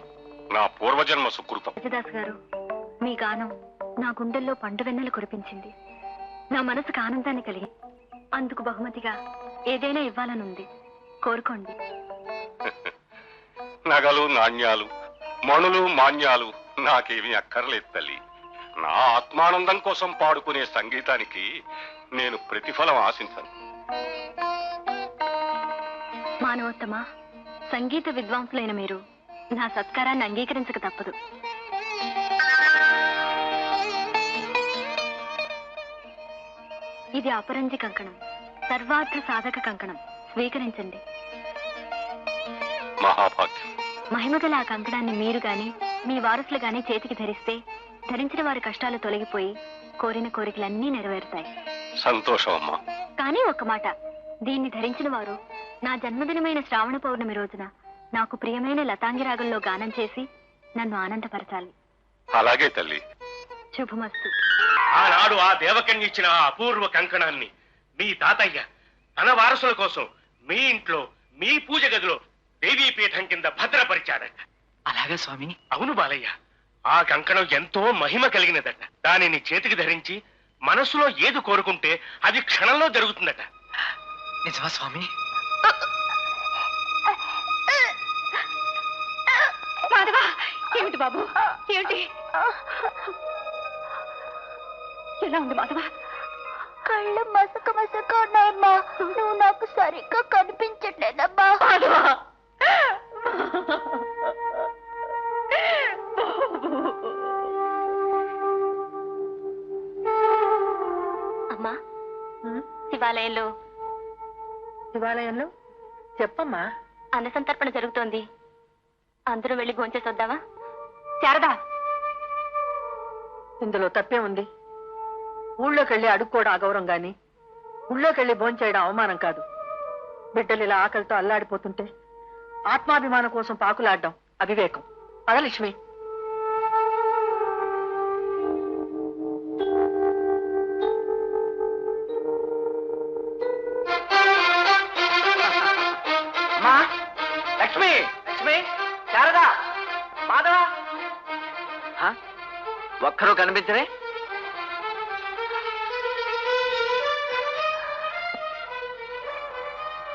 నా పూర్వజన్మ సుకృతం. రాజదాస్ గారు, మీ గానం నా గుండెల్లో పండు వెన్నెలు కురిపించింది. నా మనసుకు ఆనందాన్ని కలిగి అందుకు బహుమతిగా ఏదైనా ఇవ్వాలనుంది. కోరుకోండి. నగలు నాణ్యాలు మణులు మాన్యాలు నాకేమీ అక్కర్లేదు తల్లి. నా ఆత్మానందం కోసం పాడుకునే సంగీతానికి నేను ప్రతిఫలం ఆశించను. మానవోత్తమ, సంగీత విద్వాంసులైన మీరు నా సత్కారాన్ని అంగీకరించక తప్పదు. ఇది అపరంజి కంకణం, సర్వార్థ సాధక కంకణం. స్వీకరించండి. మహాభాగ్యం. మహిమగల ఆ కంకణాన్ని మీరు గాని మీ వారసులు గాని చేతికి ధరిస్తే ధరించిన వారి కష్టాలు తొలగిపోయి కోరిన కోరికలన్నీ నెరవేరుతాయి. సంతోషం అమ్మా. కానీ ఒక్క మాట, దీన్ని ధరించిన వారు నా జన్మదినమైన శ్రావణ పౌర్ణమి రోజున నాకు ప్రియమైన లతాంగి రాగంలో గానం చేసి నన్ను ఆనందపరచాలి. అలాగే తల్లి. శుభమస్తు. ఆనాడు ఆ దేవకన్య ఇచ్చిన ఆ అపూర్వ కంకణాన్ని మీ తాతయ్య తన వారసుల కోసం మీ ఇంట్లో మీ పూజ గదిలో దేవీపీఠం కింద భద్రపరిచాడట. అలాగా స్వామి? అవును బాలయ్య, ఆ కంకణం ఎంతో మహిమ కలిగినదట. దానిని చేతికి ధరించి మనసులో ఏది కోరుకుంటే అది క్షణంలో జరుగుతుందట. నిజమా స్వామి? మాధవా, ఏమిటి బాబు, ఏమిటి? ఎలా ఉంది మాధవా? కళ్ళు మసక మసక ఉన్నాయమ్మా. నువ్వు నాకు సరిగ్గా కనిపించట్లేదమ్మా. అమ్మా, శివాలయంలో శివాలయంలో చెప్పమ్మా. అన్నసంతర్పణ జరుగుతోంది. అందరూ వెళ్ళి భోంచేసొద్దావా? శారదా, ఇందులో తప్పే ఉంది. ఊళ్ళోకెళ్ళి అడుక్కోవడం అగౌరవం గాని ఊళ్ళోకెళ్ళి భోంచేయడం అవమానం కాదు. బిడ్డలు ఇలా ఆకలితో అల్లాడిపోతుంటే ఆత్మాభిమానం కోసం పాకులాడడం అవివేకం. పదలక్ష్మి. లక్ష్మి, లక్ష్మి, శారదా, మాధవ. ఒక్కరూ కనిపించరే?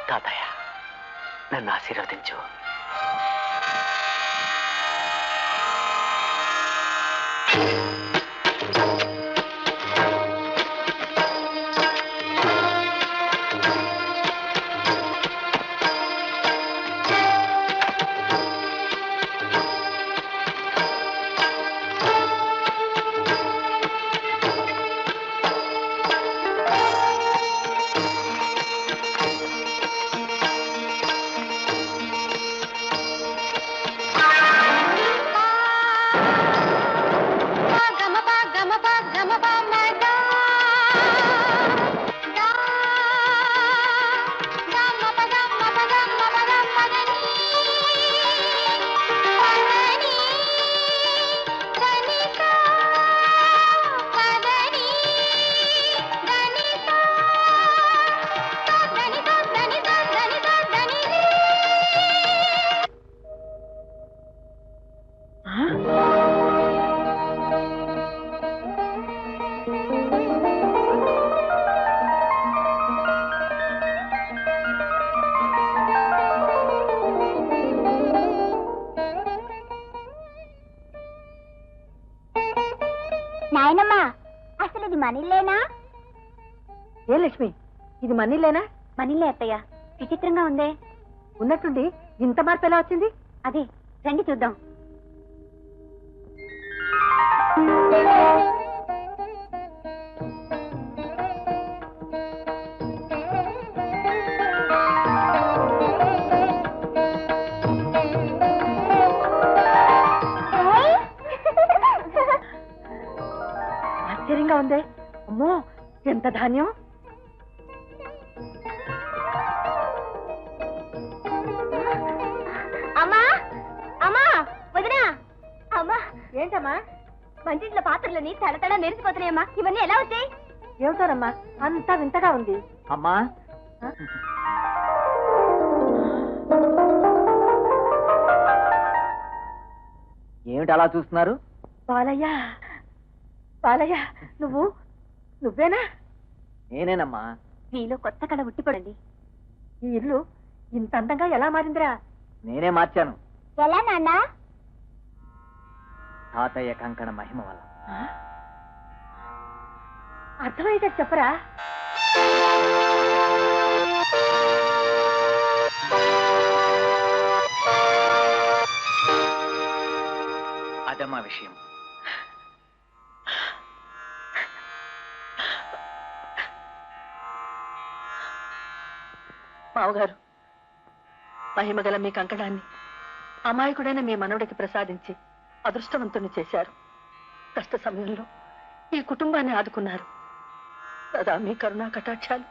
తాతయ్య, నన్ను ఆశీర్వదించు. ఇది మనీలేనా? ఏ లక్ష్మి, ఇది మనీలేనా? మనీలే అత్తయ్య. విచిత్రంగా ఉందే. ఉన్నట్టుండి ఇంత మార్పు ఎలా వచ్చింది? అదే రండి చూద్దాం. ఆశ్చర్యంగా ఉందే. అమ్మో, ఎంత ధాన్యం! అమ్మా అమ్మా వదినా. అమ్మా ఏంటమ్మా? వంటింట్లో పాత్రలని తడతడ మెరిసిపోతున్నాయమ్మా. ఇవన్నీ ఎలా వచ్చాయి? ఏమిటోనమ్మా, అంతా వింతగా ఉంది. అమ్మా, ఏమిటి అలా చూస్తున్నారు? బాలయ్య, బాలయ్య, నువ్వేనా? నేనేనమ్మా. మీలో కొత్త కళ ఉట్టిపడండి. ఈ ఇల్లు ఇంత అందంగా ఎలా మారిందిరా? నేనే మార్చాను. ఎలా నాన్న? తాతయ్య కంకణ మహిమ వల్ల. అర్థమైతే చెప్పరా? అదమ్మా విషయం. మావగారు, మహిమగల మీ కంకణాన్ని అమాయకుడైన మీ మనవడికి ప్రసాదించి అదృష్టవంతుని చేశారు. కష్ట సమయంలో ఈ కుటుంబాన్ని ఆదుకున్నారు. సదా మీ కరుణా కటాక్షాలు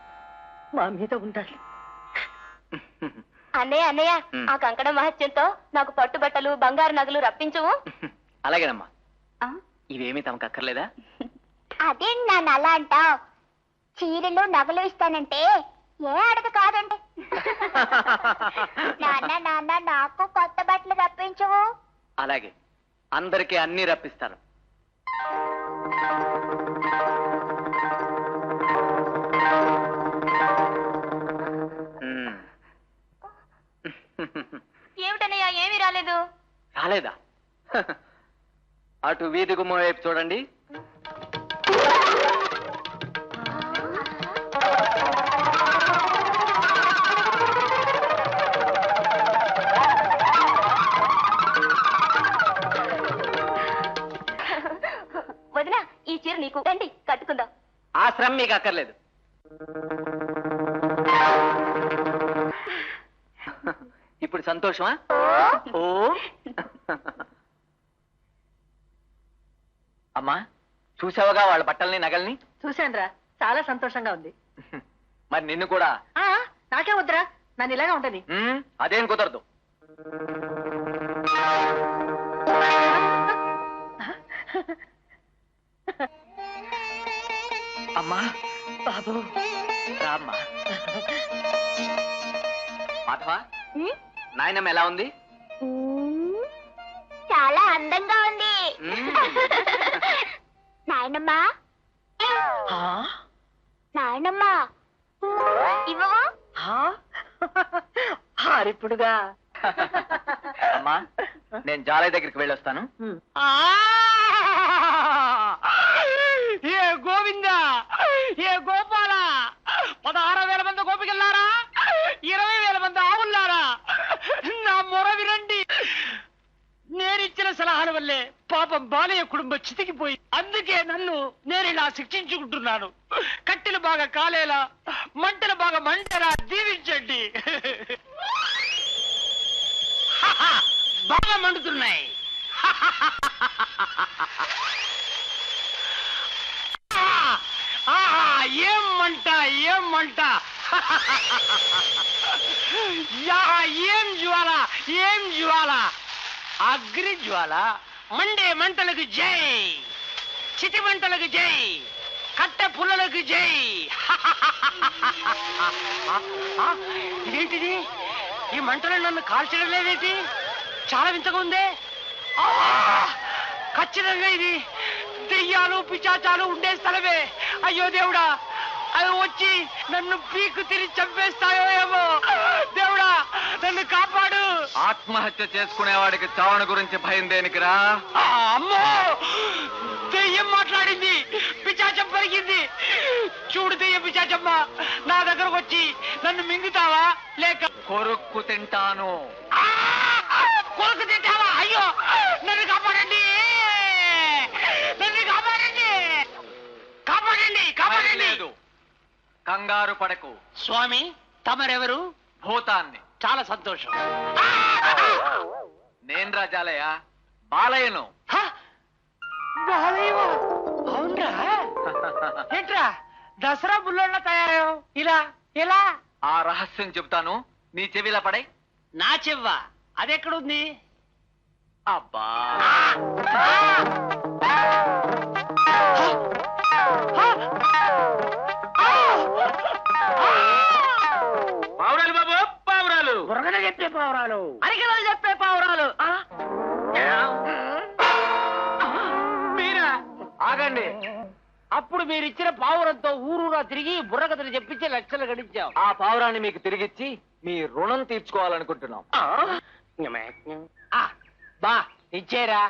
మా మీద ఉండాలి. అన్నయ్య అన్నయ్య, ఆ కంకణ మహత్యంతో నాకు పట్టుబట్టలు బంగారు నగలు రప్పించవు. అలాగేనమ్మా. ఇవేమీ తమకు అక్కర్లేదా? అదేంటి నాన్న అలా అంటావు? చీరలు నగలు ఇస్తానంటే ఏ అడగ కాదండి. నాన్న నాన్న, నాకు కొత్త బట్టలు రప్పించవు. అలాగే, అందరికీ అన్ని రప్పిస్తాను. ఏమిటన్నయ్యా, ఏమీ రాలేదు? రాలేదా? అటు వీధి గుమ్మం వైపు చూడండి. వదినా, ఈ చీర నీకు. రండి కట్టుకుందాం. ఆ శ్రమ మీకు అక్కర్లేదు. ఇప్పుడు సంతోషమా? ఓ అమ్మా, చూసావుగా వాళ్ళ బట్టల్ని నగల్ని? చూశానురా, చాలా సంతోషంగా ఉంది. మరి నిన్ను కూడా. నాకే వద్దురా, నన్ను ఇలాగా ఉండని. అదేం కుదరదు. అమ్మా, బాబు, రామ్మా. మాధవా, నాయనమ్మ ఎలా ఉంది? చాలా అందంగా ఉంది. నాయనమ్మా, నాయనమ్మా ఇవ్వవా? హారిప్పుడుగా. అమ్మా, నేను జాలయ్య దగ్గరికి వెళ్ళొస్తాను. ఏ గోవిందా, ఏ గోపాల, 16,000 మంది గోపికల్లారా, 20,000 మంది ఆవుల్లారా, నా మొర వినండి. నేనిచ్చిన సలహాల వల్లే పాపం బాలయ్య కుటుంబం చితికిపోయి, అందుకే నన్ను నేను ఇలా శిక్షించుకుంటున్నాను. కట్టెలు బాగా కాలేలా, మంటలు బాగా మంటేలా దీవించండి. బాగా మండుతున్నాయి. ఏం మంట, ఏం మంట, ఏం జ్వాల, ఏం జ్వాల, అగ్ని జ్వాల. మండే మంటలకు జై, చితి మంటలకు జై, కట్టె పుల్లలకు జై. ఇదేంటిది? ఈ మంటలు నన్ను కాల్చడం లేదేంటి? చాలా వింతగా ఉందే. ఖచ్చితంగా ఇది దెయ్యాలు పిశాచాలు ఉండే స్థలమే. అయ్యో దేవుడా, అవి వచ్చి నన్ను పీకు తిరిగి చంపేస్తాయో ఏమో. దేవుడా, నన్ను కాపాడు. ఆత్మహత్య చేసుకునేవాడికి చావణ గురించి భయం దేనికిరా? అమ్మో, దెయ్యం మాట్లాడింది. పిశాచం జరిగింది. చూడు దెయ్య పిశాచమ్మ, నా దగ్గరకు వచ్చి నన్ను మింగుతావా లేక కొరుక్కు తింటాను. కొరకు తింటావా? అయ్యో, నన్ను కాపాడండి, నన్ను కాపాడండి, కాపాడండి, కాపాడండి. లేదు, కంగారు పడకు. స్వామి, తమరెవరు? భూతాన్ని. చాలా సంతోషం. నేను రాజాలయ బాలయ్యను. అవునరా? ఏంట్రా దసరా బుల్లోళ్ళ తయారయ్యో? ఇలా ఇలా? ఆ రహస్యం చెబుతాను, నీ చెవిలా పడై. నా చెవ్వ అదెక్కడుంది? అబ్బా, పావురాలు బాబు, పావురాలు. బుర్రగన చెప్పే పావురాలు, అరికలు చెప్పే పావురాలు. మీరా? ఆగండి. అప్పుడు మీరిచ్చిన పావురంతో ఊరూరా తిరిగి బుర్రకథలు చెప్పించి లక్షలు గడించాం. ఆ పావురాన్ని మీకు తిరిగిచ్చి మీ రుణం తీర్చుకోవాలనుకుంటున్నాం. బా ఇచ్చేరా.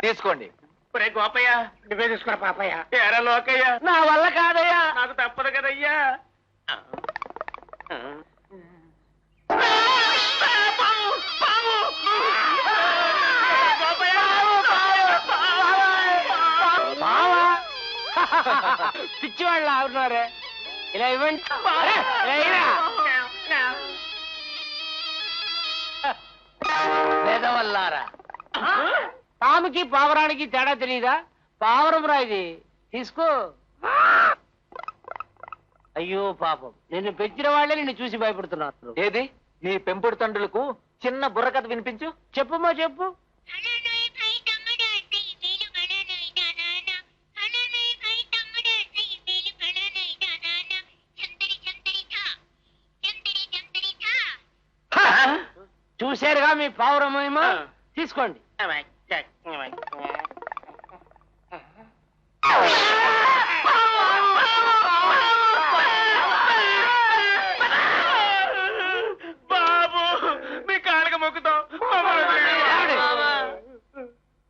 తీసుకోండి. ఒరే గోపయ్య, నువ్వే తీసుకురా పాపయ్య. ఏరా లోకయ్య, నా వల్ల కాదయ్యా. నాకు తప్పదు కదయ్యా. పిచ్చివాళ్ళు ఆగున్నారే. ఇలా ఇవ్వండి. లేదవల్లారా, పాముకి పావురానికి తేడా తెలియదా? పావురం రా ఇది, తీసుకో. అయ్యో పాపం, నిన్ను పెంచిన వాళ్ళే నిన్ను చూసి భయపడుతున్నారు. ఏది నీ పెంపుడు తండ్రులకు చిన్న బుర్రకథ వినిపించు. చెప్పుమా చెప్పు. చూశారుగా మీ పావురమేమో, తీసుకోండి. బాబు, మీ కాళ్ళకి మొక్కుతాం.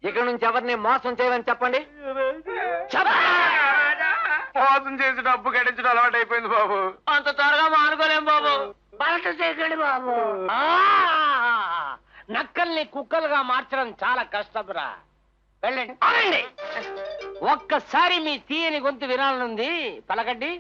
ఇక నుంచి ఎవరిని మోసం చేయమని చెప్పండి. మోసం చేసి డబ్బు కట్టించడం అలవాటు అయిపోయింది బాబు. అంత త్వరగా మానుకోలేం బాబు. బలట చేయకండి బాబు. నక్కల్ని కుక్కలుగా మార్చడం చాలా కష్టంరా. వెళ్ళండి. ఆగండి. ఒక్కసారి మీ తీయని గొంతు వినాలనుంది, పలకండి.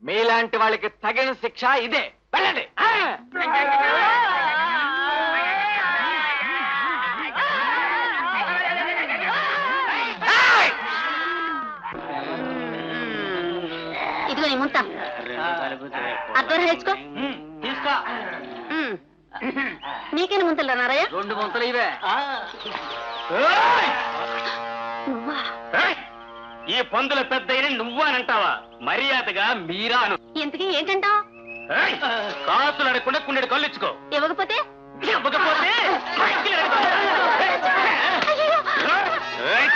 మీలాంటి వాళ్ళకి తగిన శిక్ష ఇదే. వెళ్ళండి. ఇదిగో నీ ముంత అర్థం వేసుకో. తీసుకో. నీకేనా ముంతలు నారయ్య? 2 ముంతలు ఇవే. నువ్వా? ఈ పందుల పెద్దయిని నువ్వానంటావా? మర్యాదగా మీరాను. ఇంతకీ ఏంటంటావు? కాసులు అడగకుండా కుండెడు కళ్ళిచ్చుకో. ఇవ్వకపోతే? ఇవ్వకపోతే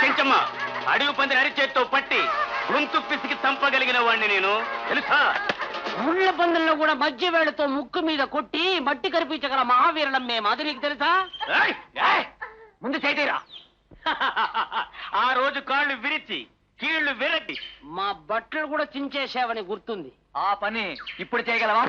చెంచమ్మ, అడుగు పందిని అరిచేత్తో పట్టి గొంతు పిసికి చంపగలిగిన వాడిని నేను, తెలుసా? ముళ్ళ పందుల్లో కూడా మధ్య వేళతో ముక్కు మీద కొట్టి మట్టి కరిపించగల మహావీరులం మేము. అది నీకు తెలుసా? ముందు చేతిరా. ఆ రోజు కాళ్ళు విరిచి కీళ్లు విరటి మా బట్టలు కూడా చించేసావని గుర్తుంది. ఆ పని ఇప్పుడు చేయగలవా?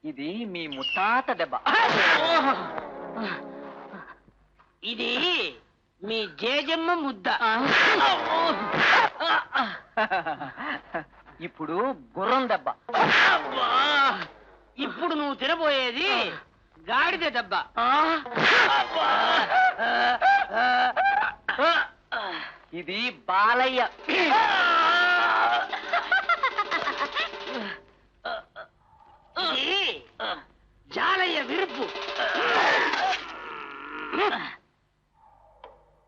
ఇది మీ ముత్తాత దెబ్బ. ఇది మీ జేజమ్మ ముద్ద. ఇప్పుడు గుర్రం దెబ్బ. ఇప్పుడు నువ్వు తినబోయేది గాడిద దెబ్బ. ఇది బాలయ్య. ఇది జాలయ్య విరుపు.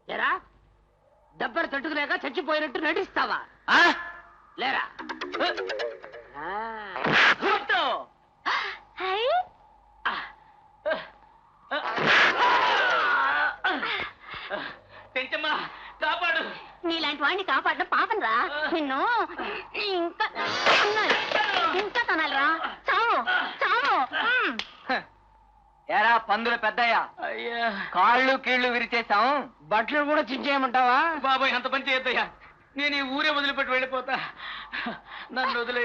లేరా దెబ్బలు తట్టుకులేక చచ్చిపోయినట్టు నటిస్తావా? లేరా పెంచమ్మా కాపాడు. నీలాంటి వాడిని కాపాడడం పాపం రా. నిన్ను ఇంకా ఇంకా తనాలిరా. చావు చావు. ఎరా పందుల పెద్దయ్య, కాళ్ళు కీళ్లు విరిచేశాం, బట్టలు కూడా చించేయమంటావా? బాబాయ్ అంత పని చేయొద్దయ్యా. నేను ఈ ఊరే వదిలిపెట్టి వెళ్ళిపోతా. నన్ను వదిలే.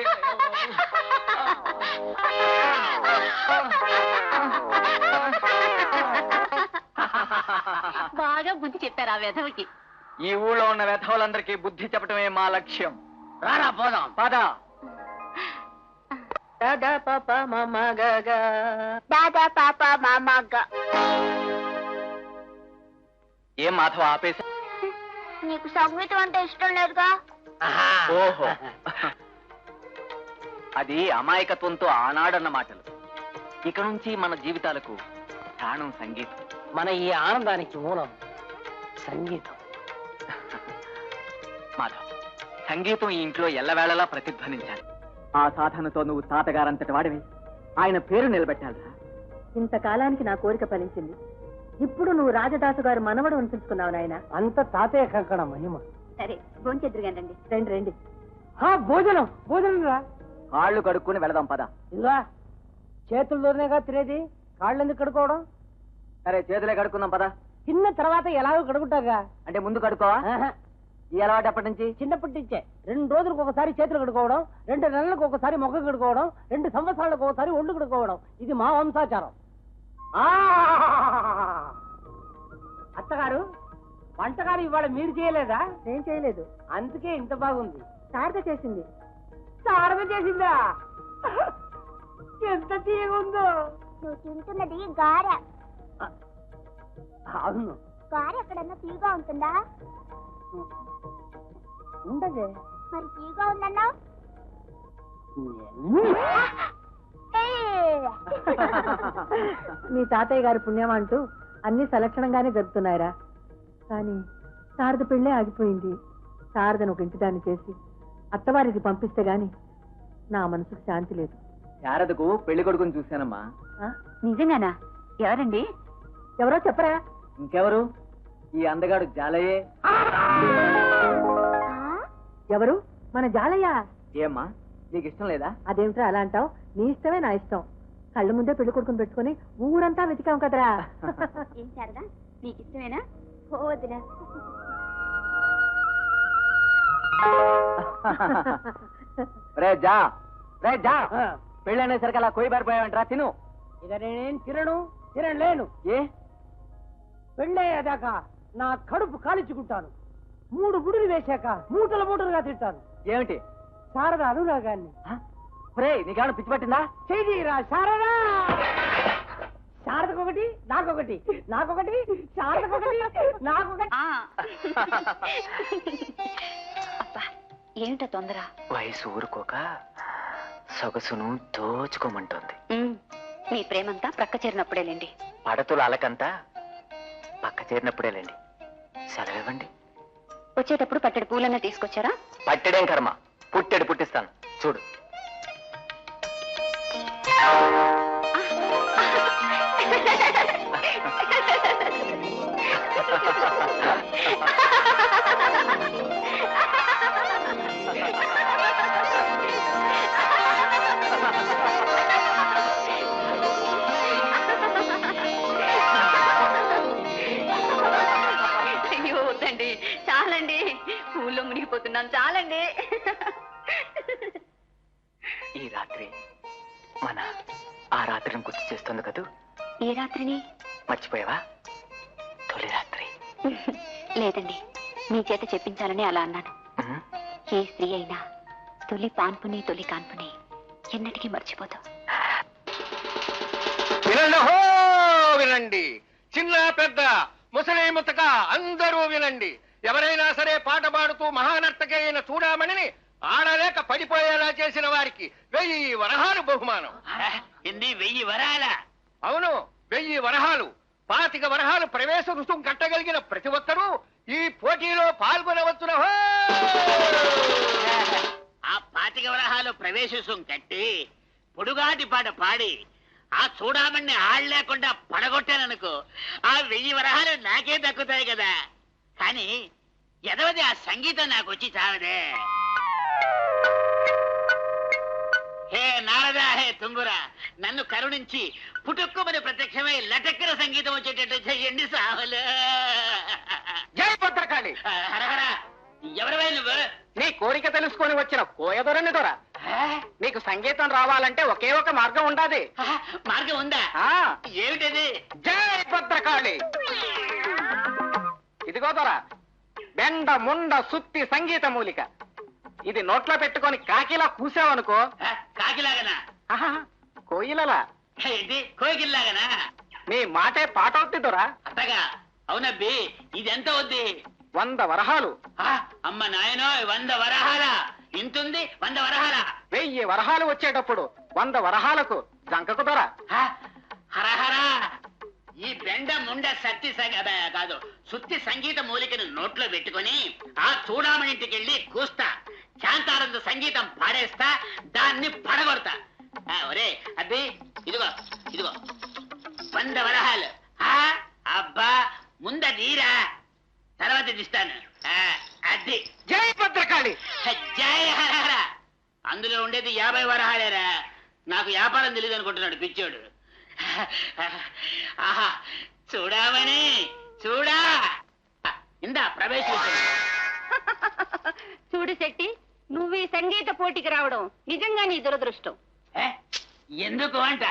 బాగా బుద్ధి చెప్పారు ఆ వెధవకి. ఈ ఊళ్ళో ఉన్న వెధవులందరికీ బుద్ధి చెప్పటమే మా లక్ష్యం. రారా పోదాం. పద. దాదా పాప మామ గగా దాదా పాప మామగ్గ. ఏం మాధవ ఆపేశా? నీకు సంగీతం అంటే ఇష్టం లేదుగా? ఓహో, అది అమాయకత్వంతో ఆనాడన్న మాటలు. ఇక నుంచి మన జీవితాలకు ప్రాణం సంగీతం. మన ఈ ఆనందానికి మూలం సంగీతం. మాధవ్, సంగీతం ఈ ఇంట్లో ఎల్లవేళలా ప్రతిధ్వనించాలి. ఆ సాధనతో నువ్వు తాతగారంతటి వాడివి. ఆయన పేరు నిలబెట్టాలిరా. ఇంతకాలానికి నా కోరిక ఫలించింది. ఇప్పుడు నువ్వు రాజదాసు గారు మనవడు అనిపించుకున్నావు నాయన. అంత తాతయ్య కంకణ మహిమ. సరే భోంచెద్దురుగా రండి. రండి రండి. భోజనం భోజనం రా. కాళ్ళు కడుక్కుని వెళదాం పద. ఇలా చేతులతోనేగా తినేది, కాళ్ళు ఎందుకు కడుక్కోవడం? సరే చేతులే కడుక్కుందాం పద. తిన్న తర్వాత ఎలాగో కడుగుంటాగా. అంటే ముందు కడుక్కోవా? ఈ అలవాటు ఎప్పటి నుంచి? చిన్నప్పటి నుంచే. 2 రోజులకు ఒకసారి చేతులు కడుకోవడం, 2 నెలలకు ఒకసారి మొక్క కడుకోవడం, 2 సంవత్సరాలకు ఒకసారి ఒళ్ళు కడుకోవడం. ఇది మా వంశాచారం. అత్తగారు, వంటగారు ఇవాళ మీరు చేయలేదా? నేను చేయలేదు. అందుకే ఇంత బాగుంది. శారద చేసింది. శారద చేసిందా? ఎంత తీయగుందో. నువ్వు తింటున్నది గారె. అవును. గారె ఎక్కడన్నా తీగా ఉంటుందా? ఉండదే. మరి తీగా ఉందన్నావు. మీ తాతయ్య గారి పుణ్యం అంటూ అన్ని సలక్షణంగానే జరుపుతున్నాయిరా. కానీ శారద పెళ్ళే ఆగిపోయింది. శారదను ఒక ఇంటిదాన్ని చేసి అత్తవారికి పంపిస్తే గాని నా మనసుకు శాంతి లేదు. శారదకు పెళ్లి కొడుకుని చూశానమ్మా. నిజంగానా? ఎవరండి? ఎవరో చెప్పరా? ఇంకెవరు? ఈ అందగాడు జాలయ్యే. ఎవరు? మన జాలయ్య. ఏమ్మా నీకు ఇష్టం లేదా? అదేమిట్రా అలా అంటావు? నీ ఇష్టమే నా ఇష్టం. కళ్ళ ముందే పెళ్లి కొడుకుని పెట్టుకుని ఊరంతా వెతికాం కదరా. ఏం శారదా, నీకు ఇష్టమేనా? వదినా. రే జా, రే జా. పెళ్ళి అనేసరికి అలా కొయ్యి బారిపోయావంటరా. తిను. ఇక నేనేం తినలేను. ఏ? పెళ్ళయ్యేదాకా నా కడుపు కాల్చుకుంటాను. 3 గుడులు వేశాక మూటలుగా తింటాను. ఏమిటి? శారద అనురాగాన్ని. రే నీకేమైనా పిచ్చి పట్టిందా? చెయ్యిరా శారదా. శారదకొకటి, నాకొకటి, నాకొకటి, శారదకొకటి, నాకొకటి. అబ్బా ఏమిటా తొందర? వయసు ఊరుకోక సొగసును దోచుకోమంటుంది. మీ ప్రేమంతా ప్రక్క చేరినప్పుడేలేండి. పడతుల అలకంతా పక్క చేరినప్పుడేలేండి. సెలవివ్వండి. వచ్చేటప్పుడు పట్టెడు పూలన్నా తీసుకొచ్చారా? పట్టెడేం కర్మ, పుట్టెడు పుట్టిస్తాను చూడు. అయ్యో వద్దండి, చాలండి. పూల్లో మునిగిపోతున్నాను, చాలండి. ఈ రాత్రి మన ఆ రాత్రిని గుర్తు చేస్తుంది కదూ. ఏ రాత్రిని? మర్చిపోయావా? తొలి రాత్రి. లేదండి, మీ చేత చెప్పించాలని అలా అన్నాను. ఏ స్త్రీ అయినా తొలి పాన్పుని తొలి కాన్పుని ఎన్నటికీ మర్చిపోతాం. వినండి హో వినండి, చిన్న పెద్ద ముసలి ముతక అందరూ వినండి. ఎవరైనా సరే పాట పాడుతూ మహానర్తకి అయిన చూడమని ఆడలేక పడిపోయేలా చేసిన వారికి 1000 వరహాలు బహుమానం. 1000 వరాల? అవును, 1000 వరహాలు. 25 వరహాలు ప్రవేశ రుసుం కట్టగలిగిన ప్రతి ఒక్కరూ ఈ పోటీలో పాల్గొనవచ్చున. ఆ 25 వరహాలు ప్రవేశం కట్టి పొడుగాటి పాట పాడి ఆ చూడమని ఆడలేకుండా పడగొట్టాననుకో, ఆ 1000 వరహాలు నాకే దక్కుతాయి కదా. కానీ ఎదవది ఆ సంగీతం నాకు వచ్చి చావదే. హే నారదా, హే తుంగురా, నన్ను కరుణించి పుట్టుక్కుమని ప్రత్యక్షమై లటక్కర సంగీతం వచ్చేటట్టు చెయ్యండి సావలు. జై భద్రకాళి. హరహరా, ఎవరివై నువ్వు? నీ కోరిక తెలుసుకొని వచ్చిన కోయదొరని దొర. నీకు సంగీతం రావాలంటే ఒకే ఒక మార్గం ఉండాది. మార్గం ఉందా? ఏమిటది? జై భద్రకాళి. ఇదిగో దొర, బెండ ముండ సుత్తి సంగీత మూలిక. ఇది నోట్లో పెట్టుకొని కాకిలా కూసావనుకో. కాకిలాగనా? కోయిలలా. ఏంటి కోకిల్లాగనా? మీ మాటే పాట అవుద్ది దొర. అత్తగా? అవునబ్బి, ఇది ఎంత అవుద్ది? 100 వరహాలు. అమ్మ నాయనో, 100 వరహాల? ఇంతుంది 100 వరహాల? 1000 వరహాలు వచ్చేటప్పుడు 100 వరహాలకు జంకకు దొర. హరహరా, ఈ బెండ ముండ సత్తి కాదు సుత్తి సంగీత మూలికను నోట్లో పెట్టుకుని ఆ చూడామణింటికి వెళ్ళి కూస్తా, శాంతానంద సంగీతం పాడేస్తా, దాన్ని పడగొడతా. ఒరే అబ్బి, ఇదిగో ఇదిగో 100 వరహాలు. అబ్బా, ముంద నీరా, తర్వాత తీస్తాను. అది. జై భద్రకాళి. జై హరహర. అందులో ఉండేది 50 వరహాలేరా. నాకు వ్యాపారం తెలియదు అనుకుంటున్నాడు పిచ్చోడు. ఆహా, చూడామని చూడా. ఇందా ప్రవేశం. చూడు శెట్టి, నువ్వు ఈ సంగీత పోటీకి రావడం నిజంగా నీ దురదృష్టం. ఎందుకు అంట?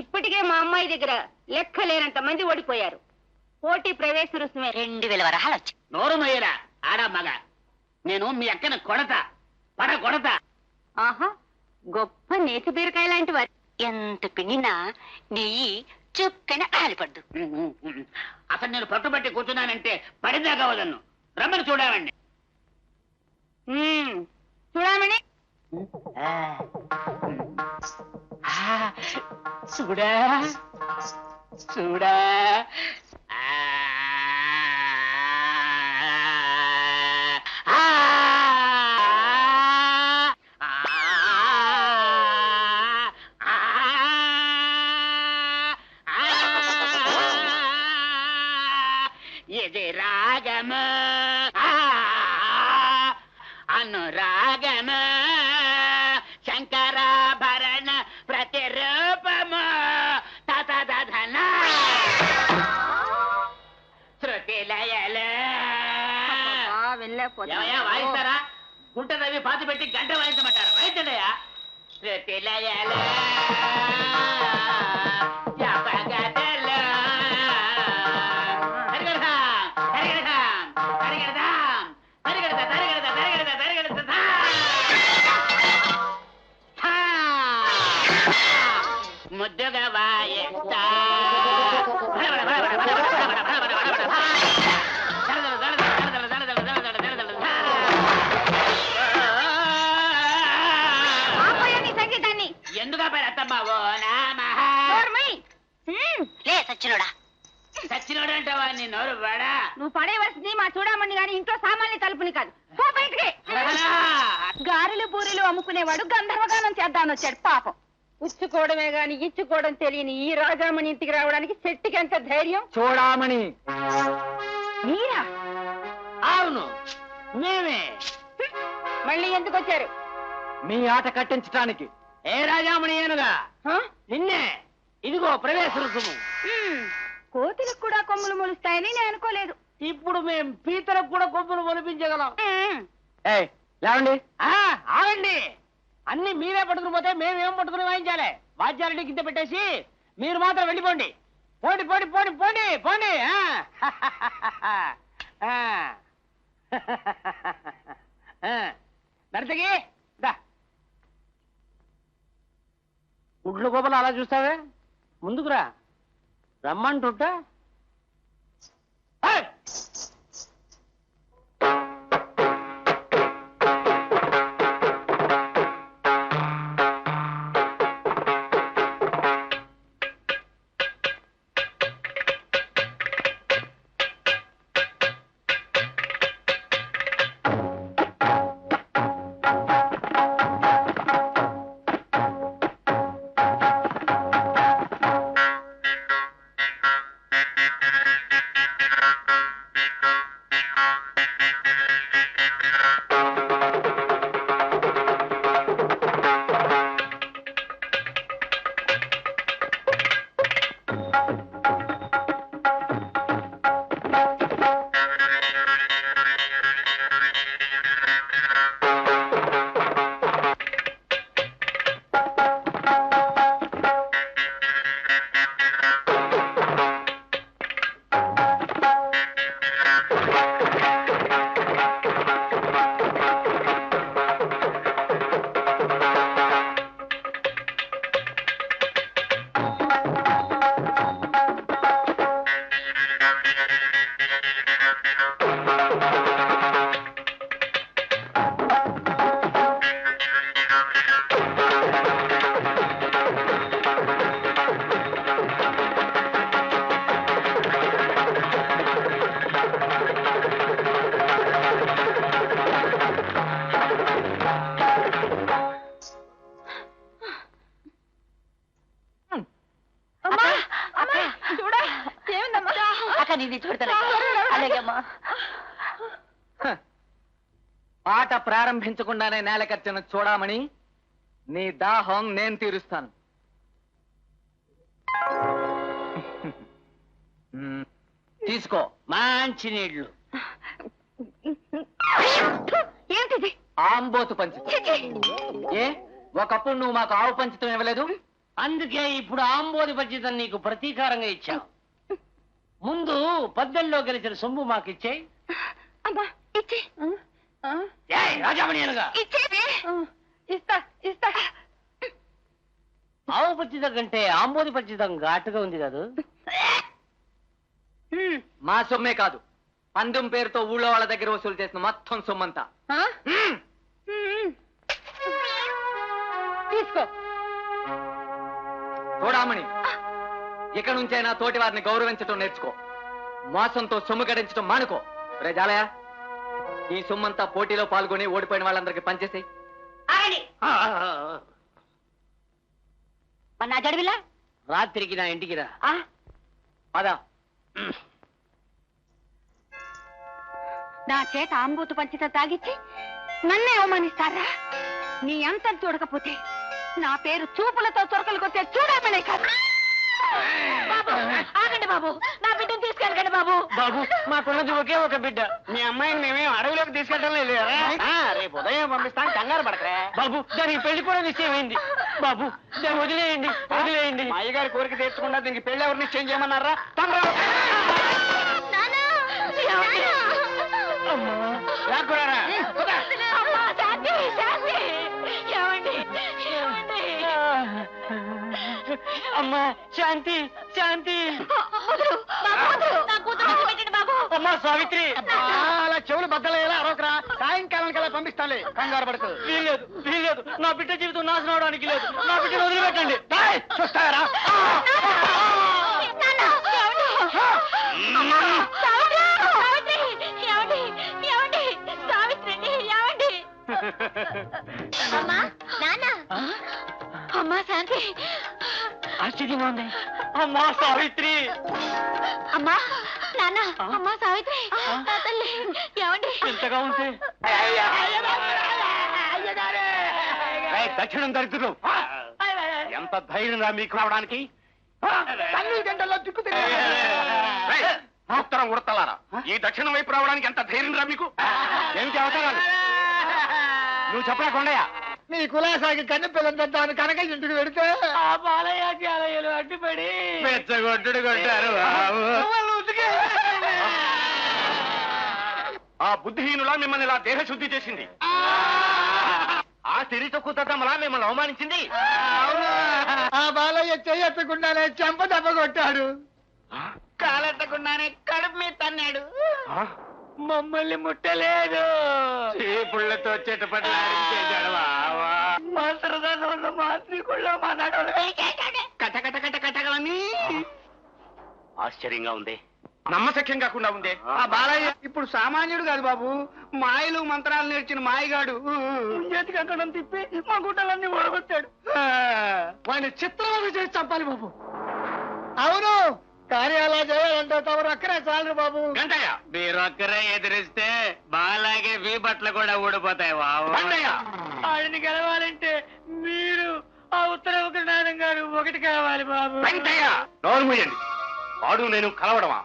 ఇప్పటికే మా అమ్మాయి దగ్గర లెక్కలేనంత మంది ఓడిపోయారు. పోటీ ప్రవేశ రుసుమే 2000 వరహాలు వచ్చి. నోరు మొయ్యరా ఆడా మగ. నేను మీ అక్కను కొడతా, పడ కొడతా. ఆహా, గొప్ప నేతి బీరకాయ లాంటి వారు. ఎంత పిండినా నెయ్యి చుక్కన ఆలిపడ్డు. అసలు నేను పట్టుబట్టి కూర్చున్నానంటే పడిదాకా వదలను. రమ్మని చూడామండి. చూడమని చూడా చూడా. ఇది రాగము, అనురాగము, శంకరాభరణ ప్రతిరూపము, తతదన శృతి లయలు. వాయిస్తారా? గుంట రవి పాతి పెట్టి గంట వాయించమంటారు. వాయించండియా. శృతి లయలు, జపగదలు, ముద్దుగా వాయిస్తా. సంగీతాన్ని ఎందుకు అత్తమ్మా? ఓ నమః. లే సచ్చినోడా. సచ్చినోడు అంటావా? నీ నోరు వాడా. నువ్వు పడేవలసింది మా చూడమని గాని ఇంట్లో సామాన్య తలుపుని కాదు. పో బయటికి. గారెలు పూరీలు అమ్ముకునేవాడు గంధర్వగానం చేద్దామని వచ్చాడు. పాపం, ఉచ్చుకోవడమే గాని ఇచ్చుకోవడం తెలియని ఈ రాజామణి ఇంటికి రావడానికి శెట్టికి ఎంత ధైర్యం. చూడామణి మీరా? అవును, మేమే. మళ్ళీ ఎందుకు వచ్చారు? మీ ఆట కట్టించడానికి. ఏ రాజామణి ఏనుగా? నిన్నే. ఇదిగో ప్రవేశ రుసుము. కోతులకు కూడా కొమ్ములు మొలుస్తాయని నేను అనుకోలేదు. ఇప్పుడు మేం పీతలకు కూడా కొమ్ములు మొలిపించగలం. లేవండి. ఆగండి. అన్ని మీరే పట్టుకుని పోతే మేమేం పట్టుకుని వాయించాలి? వాద్యాలని కింద పెట్టేసి మీరు మాత్రం వెళ్ళిపోండి. పోండి పోండి పోండి పోండి పోండి. నర్తకి దా. గుడ్ల గోపలు అలా చూస్తావే, ముందుకురా, రమ్మంటుంట. ఆట ప్రారంభించకుండానే నేలకర్చిన చూడమని నీ దాహం నేను తీరుస్తాను. తీసుకో మంచి నీళ్లు. ఏంటిది? ఆంబోతు పంచితం. ఏ ఒకప్పుడు నువ్వు మాకు ఆవు పంచితం ఇవ్వలేదు? అందుకే ఇప్పుడు ఆంబోది పంచితం నీకు ప్రతీకారంగా ఇచ్చావు. ముందు పద్దెల్లో గెలిచిన సొమ్ము మాకు ఇచ్చేయి. రాజామణిగా ఇస్తా ఇస్తా. ఆవు పంచితం కంటే ఆంబోది పంచితం ఘాటుగా ఉంది కాదు? మా సొమ్మే కాదు, పందెం పేరుతో ఊళ్ళో వాళ్ళ దగ్గర వసూలు చేసిన మొత్తం సొమ్మంతా తీసుకో. చూడమని ఇక నుంచైనా తోటి వారిని గౌరవించడం నేర్చుకో. మోసంతో సొమ్ము గడించడం మానుకో. రే జాలయ, ఈ సొమ్మంతా పోటీలో పాల్గొని ఓడిపోయిన వాళ్ళందరికీ పనిచేసేయి. నా జడివిలా రాత్రికి నా ఇంటికి రా. పదా. నా చేత ఆంబూతు పంచిత తాగిచ్చి నన్నే అవమానిస్తారా? నీ అంతం చూడకపోతే నా పేరు చూపులతో చొరకలు కొట్టే చూడమనే కాదు. బాబు ఆగండి బాబు, నా బిడ్డను తీసుకెళ్ళకండి బాబు. బాబు మాకున్నది ఒకే ఒక బిడ్డ. మీ అమ్మాయిని మేమేం అడవిలోకి తీసుకెళ్ళడం లేదు. రేపు ఉదయం పంపిస్తాను, కంగారు పడకరా బాబు. దానికి పెళ్లి కూడా నిశ్చయమైంది బాబు. దాన్ని వదిలేయండి వదిలేయండి. మా అయ్యగారి కోరిక తీర్చకుండా దీనికి పెళ్లి ఎవరు నిశ్చయం చేయమన్నారా? అమ్మా శాంతి శాంతి. అమ్మా సావిత్రి, అలా చెవులు బద్దలయ్యేలా అరవకరా. సాయంకాలం కల్లా పంపిస్తాలే, కంగారు పడుతూ. వీల్లేదు వీల్లేదు, నా బిడ్డ జీవితం నాశనం అవడానికి లేదు. నా బిడ్డను వదిలిపెట్టండి. చూస్తారా? అమ్మా శాంతి. ఆశ్చర్యంగా ఉంది. అమ్మా సావిత్రి. అమ్మా నాన్న, అమ్మా సావిత్రి, తల్లి ఏమండి? ఎంతగా ఉంది. దక్షిణం దరిద్రులు, ఎంత ధైర్యం రా మీకు రావడానికి? ఉత్తరం ఉడతలారా, ఈ దక్షిణం వైపు రావడానికి ఎంత ధైర్యం రా మీకు? ఏమిటి అవసరాలు? నువ్వు చెప్పరా కొండయ్య? మీ కులాసాకి కన్ను పిల్లలు కనుక ఇంటికి వెడితే ఆ బాలయ్యకి అలయ్యలు అడ్డుపడి మెచ్చగొట్టుడు కొట్టారు బాబు. ఆ బుద్ధిహీనులా మిమ్మల్ని ఇలా దేహశుద్ధి చేసింది. ఆ సిరి తక్కువ తగ్గమలా మిమ్మల్ని అవమానించింది. ఆ బాలయ్య చెయ్యెత్తకుండానే చెంప దెబ్బ కొట్టాడు. కాలెత్తకుండానే కడుపు మీద తన్నాడు. మమ్మల్ని ముట్టలేదు. చీపుళ్ళతో చెట్టుపట్ల చేశాడు బావా. మా సరదాలో మా శ్రీకుళ్ళో మా నడవలు కట కట కట కటగలని. ఆశ్చర్యంగా ఉంది, నమ్మశక్యం కాకుండా ఉంది. ఆ బాలయ్య ఇప్పుడు సామాన్యుడు కాదు బాబు, మాయలు మంత్రాలు నేర్చిన మాయగాడు. చేతికి అక్కడ తిప్పి మా గుట్టలన్నీ ఓడగొట్టాడు. వాడిని చిత్రవద చేసి చంపాలి బాబు. అవును, కానీ అలా చేయాలంటే తమరు అక్కడే చాలు బాబు. గంటయ్య, మీరొక్కరే ఎదిరిస్తే బాలాగే వీ బట్టలు కూడా ఊడిపోతాయి బాబు. ఆడిని గెలవాలంటే మీరు ఆ ఉత్తర నారాయణ గారు ఒకటి కావాలి బాబు. గంటయ్య, నోరు మూయండి. వాడు నేను కలవడమా?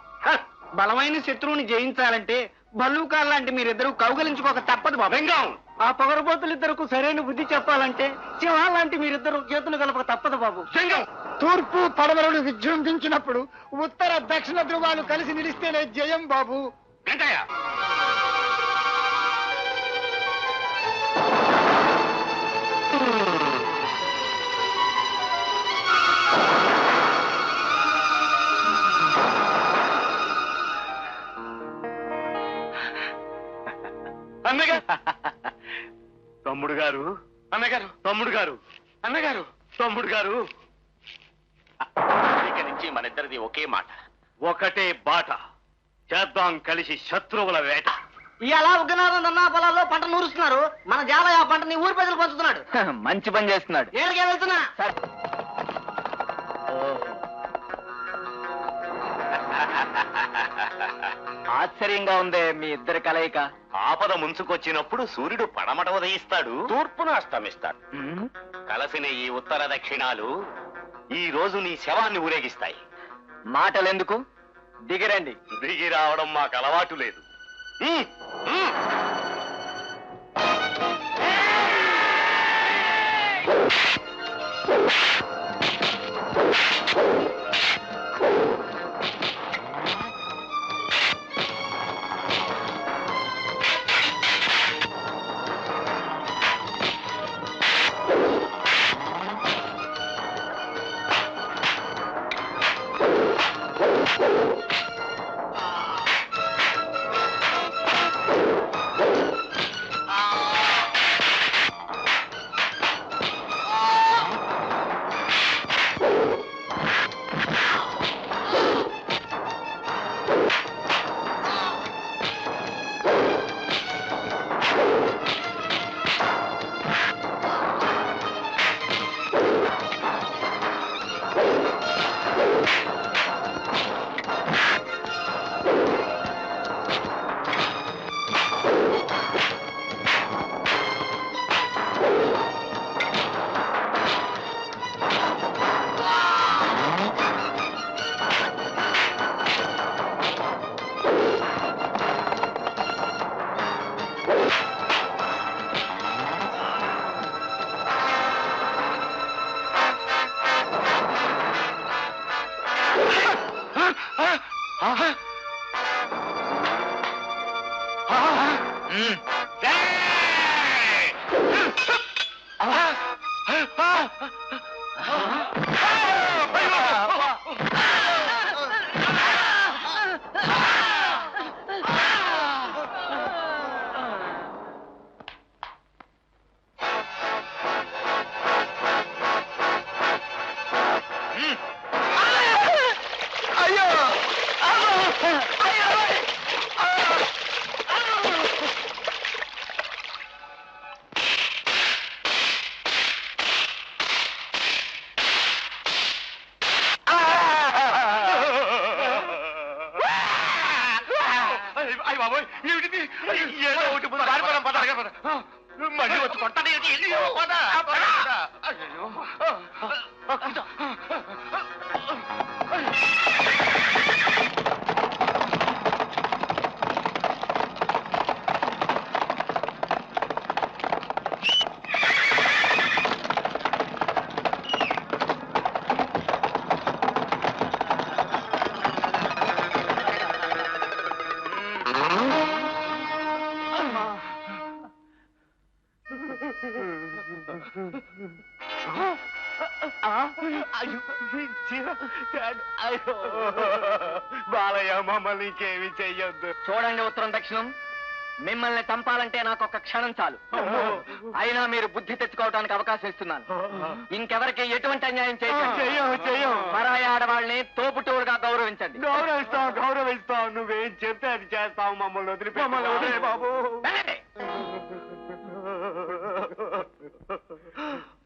బలమైన శత్రువుని జయించాలంటే భల్లూకాల్ లాంటి మీరిద్దరూ కౌగలించుకోక తప్పదు బాబు. బెంగం, ఆ పొగరబోతులిద్దరకు సరైన బుద్ధి చెప్పాలంటే సింహాల లాంటి మీరిద్దరు చేతులు కలపక తప్పదు బాబు. బెంగం. తూర్పు పడమరలు విజృంభించినప్పుడు ఉత్తర దక్షిణ ధృవాలు కలిసి నిలిస్తేనే జయం బాబు. గంటయ్య, అన్నగారు, తమ్ముడు గారు, అన్నగారు, తమ్ముడు గారు, అన్నగారు, తమ్ముడు గారు. ఇక నుంచి మనిద్దరిది ఒకే మాట, ఒకటే బాట. చేద్దాం కలిసి శత్రువుల వేట. ఇలా ఉగ్గనాథం అన్నా పొలాల్లో పంట నూరుస్తున్నారు. మన జాల ఆ పంటని ఊరి ప్రజలు పంచుతున్నాడు. మంచి పని చేస్తున్నాడు. ఏళ్ళకే వెళ్తున్నా. ఆశ్చర్యంగా ఉందే మీ ఇద్దరి కలయిక. ఆపద ముంచుకొచ్చినప్పుడు సూర్యుడు పడమట ఉదయిస్తాడు, తూర్పున అస్తమిస్తాడు. కలసిన ఈ ఉత్తర దక్షిణాలు ఈ రోజు నీ శవాన్ని ఊరేగిస్తాయి. మాటలెందుకు, దిగిరండి. దిగి రావడం మాకు అలవాటు లేదు. మళ్ళీ వచ్చి కొట్టది బాలయ్య మమ్మల్ని ఇంకేమి చెయ్యొద్దు. చూడండి ఉత్తరం దక్షిణం, మిమ్మల్ని చంపాలంటే నాకు ఒక క్షణం చాలు. అయినా మీరు బుద్ధి తెచ్చుకోవడానికి అవకాశం ఇస్తున్నాను. ఇంకెవరికి ఎటువంటి అన్యాయం చేయకండి. పరాయి ఆడవాళ్ళని తోపుటూరుగా గౌరవించండి. గౌరవిస్తాం. నువ్వేం చెప్తే అది చేస్తాం. మమ్మల్ని వదిలిపెట్టు బాబు.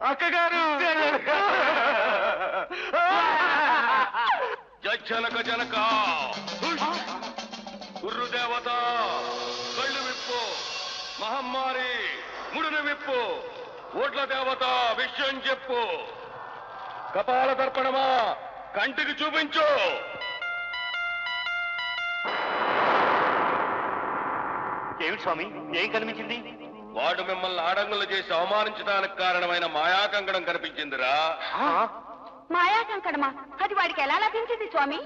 అక్కగారు జనక జనక గురుదేవత కళ్ళు విప్పు, మహమ్మారి ముడును విప్పు, ఓట్ల దేవత విషయం చెప్పు, కపాల దర్పణమా కంటికి చూపించు. ఏమిటి స్వామి, ఏం కనిపించింది? వాడు మిమ్మల్ని ఆడంగులు చేసి అవమానించడానికి కారణమైన మాయాకంకణం కనిపించిందిరా. మాయా కంకణమా? అది వాడికి ఎలా లభించింది స్వామి?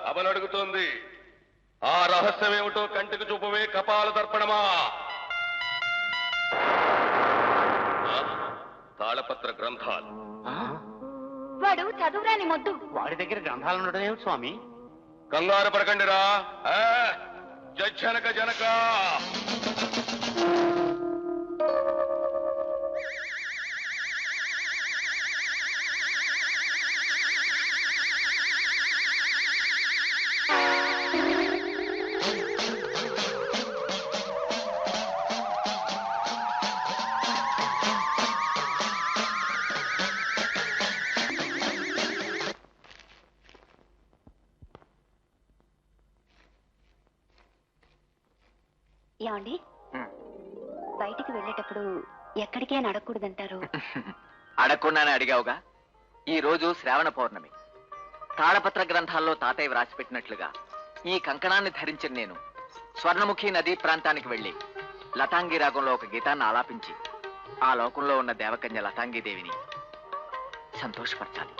అవలు అడుగుతోంది. ఆ రహస్యం ఏమిటో కంటికి చూపవే కపాల దర్పణమా. తాళపత్ర గ్రంథాలు. వాడు చదువురాని మొద్దు. వాడి దగ్గర గ్రంథాలు ఉండడం ఏమిటి స్వామి? కంగారు పడకండిరా. జనక జనక ఏమండి, బయటికి వెళ్ళేటప్పుడు ఎక్కడికే అడగకూడదంటారు? అడగకుండానే అడిగావుగా. ఈ రోజు శ్రావణ పౌర్ణమి. తాళపత్ర గ్రంథాల్లో తాతయ్య వ్రాసిపెట్టినట్లుగా ఈ కంకణాన్ని ధరించిన నేను స్వర్ణముఖి నదీ ప్రాంతానికి వెళ్లి లతాంగి రాగంలో ఒక గీతాన్ని ఆలాపించి ఆ లోకంలో ఉన్న దేవకన్య లతాంగిదేవిని సంతోషపరచాలి.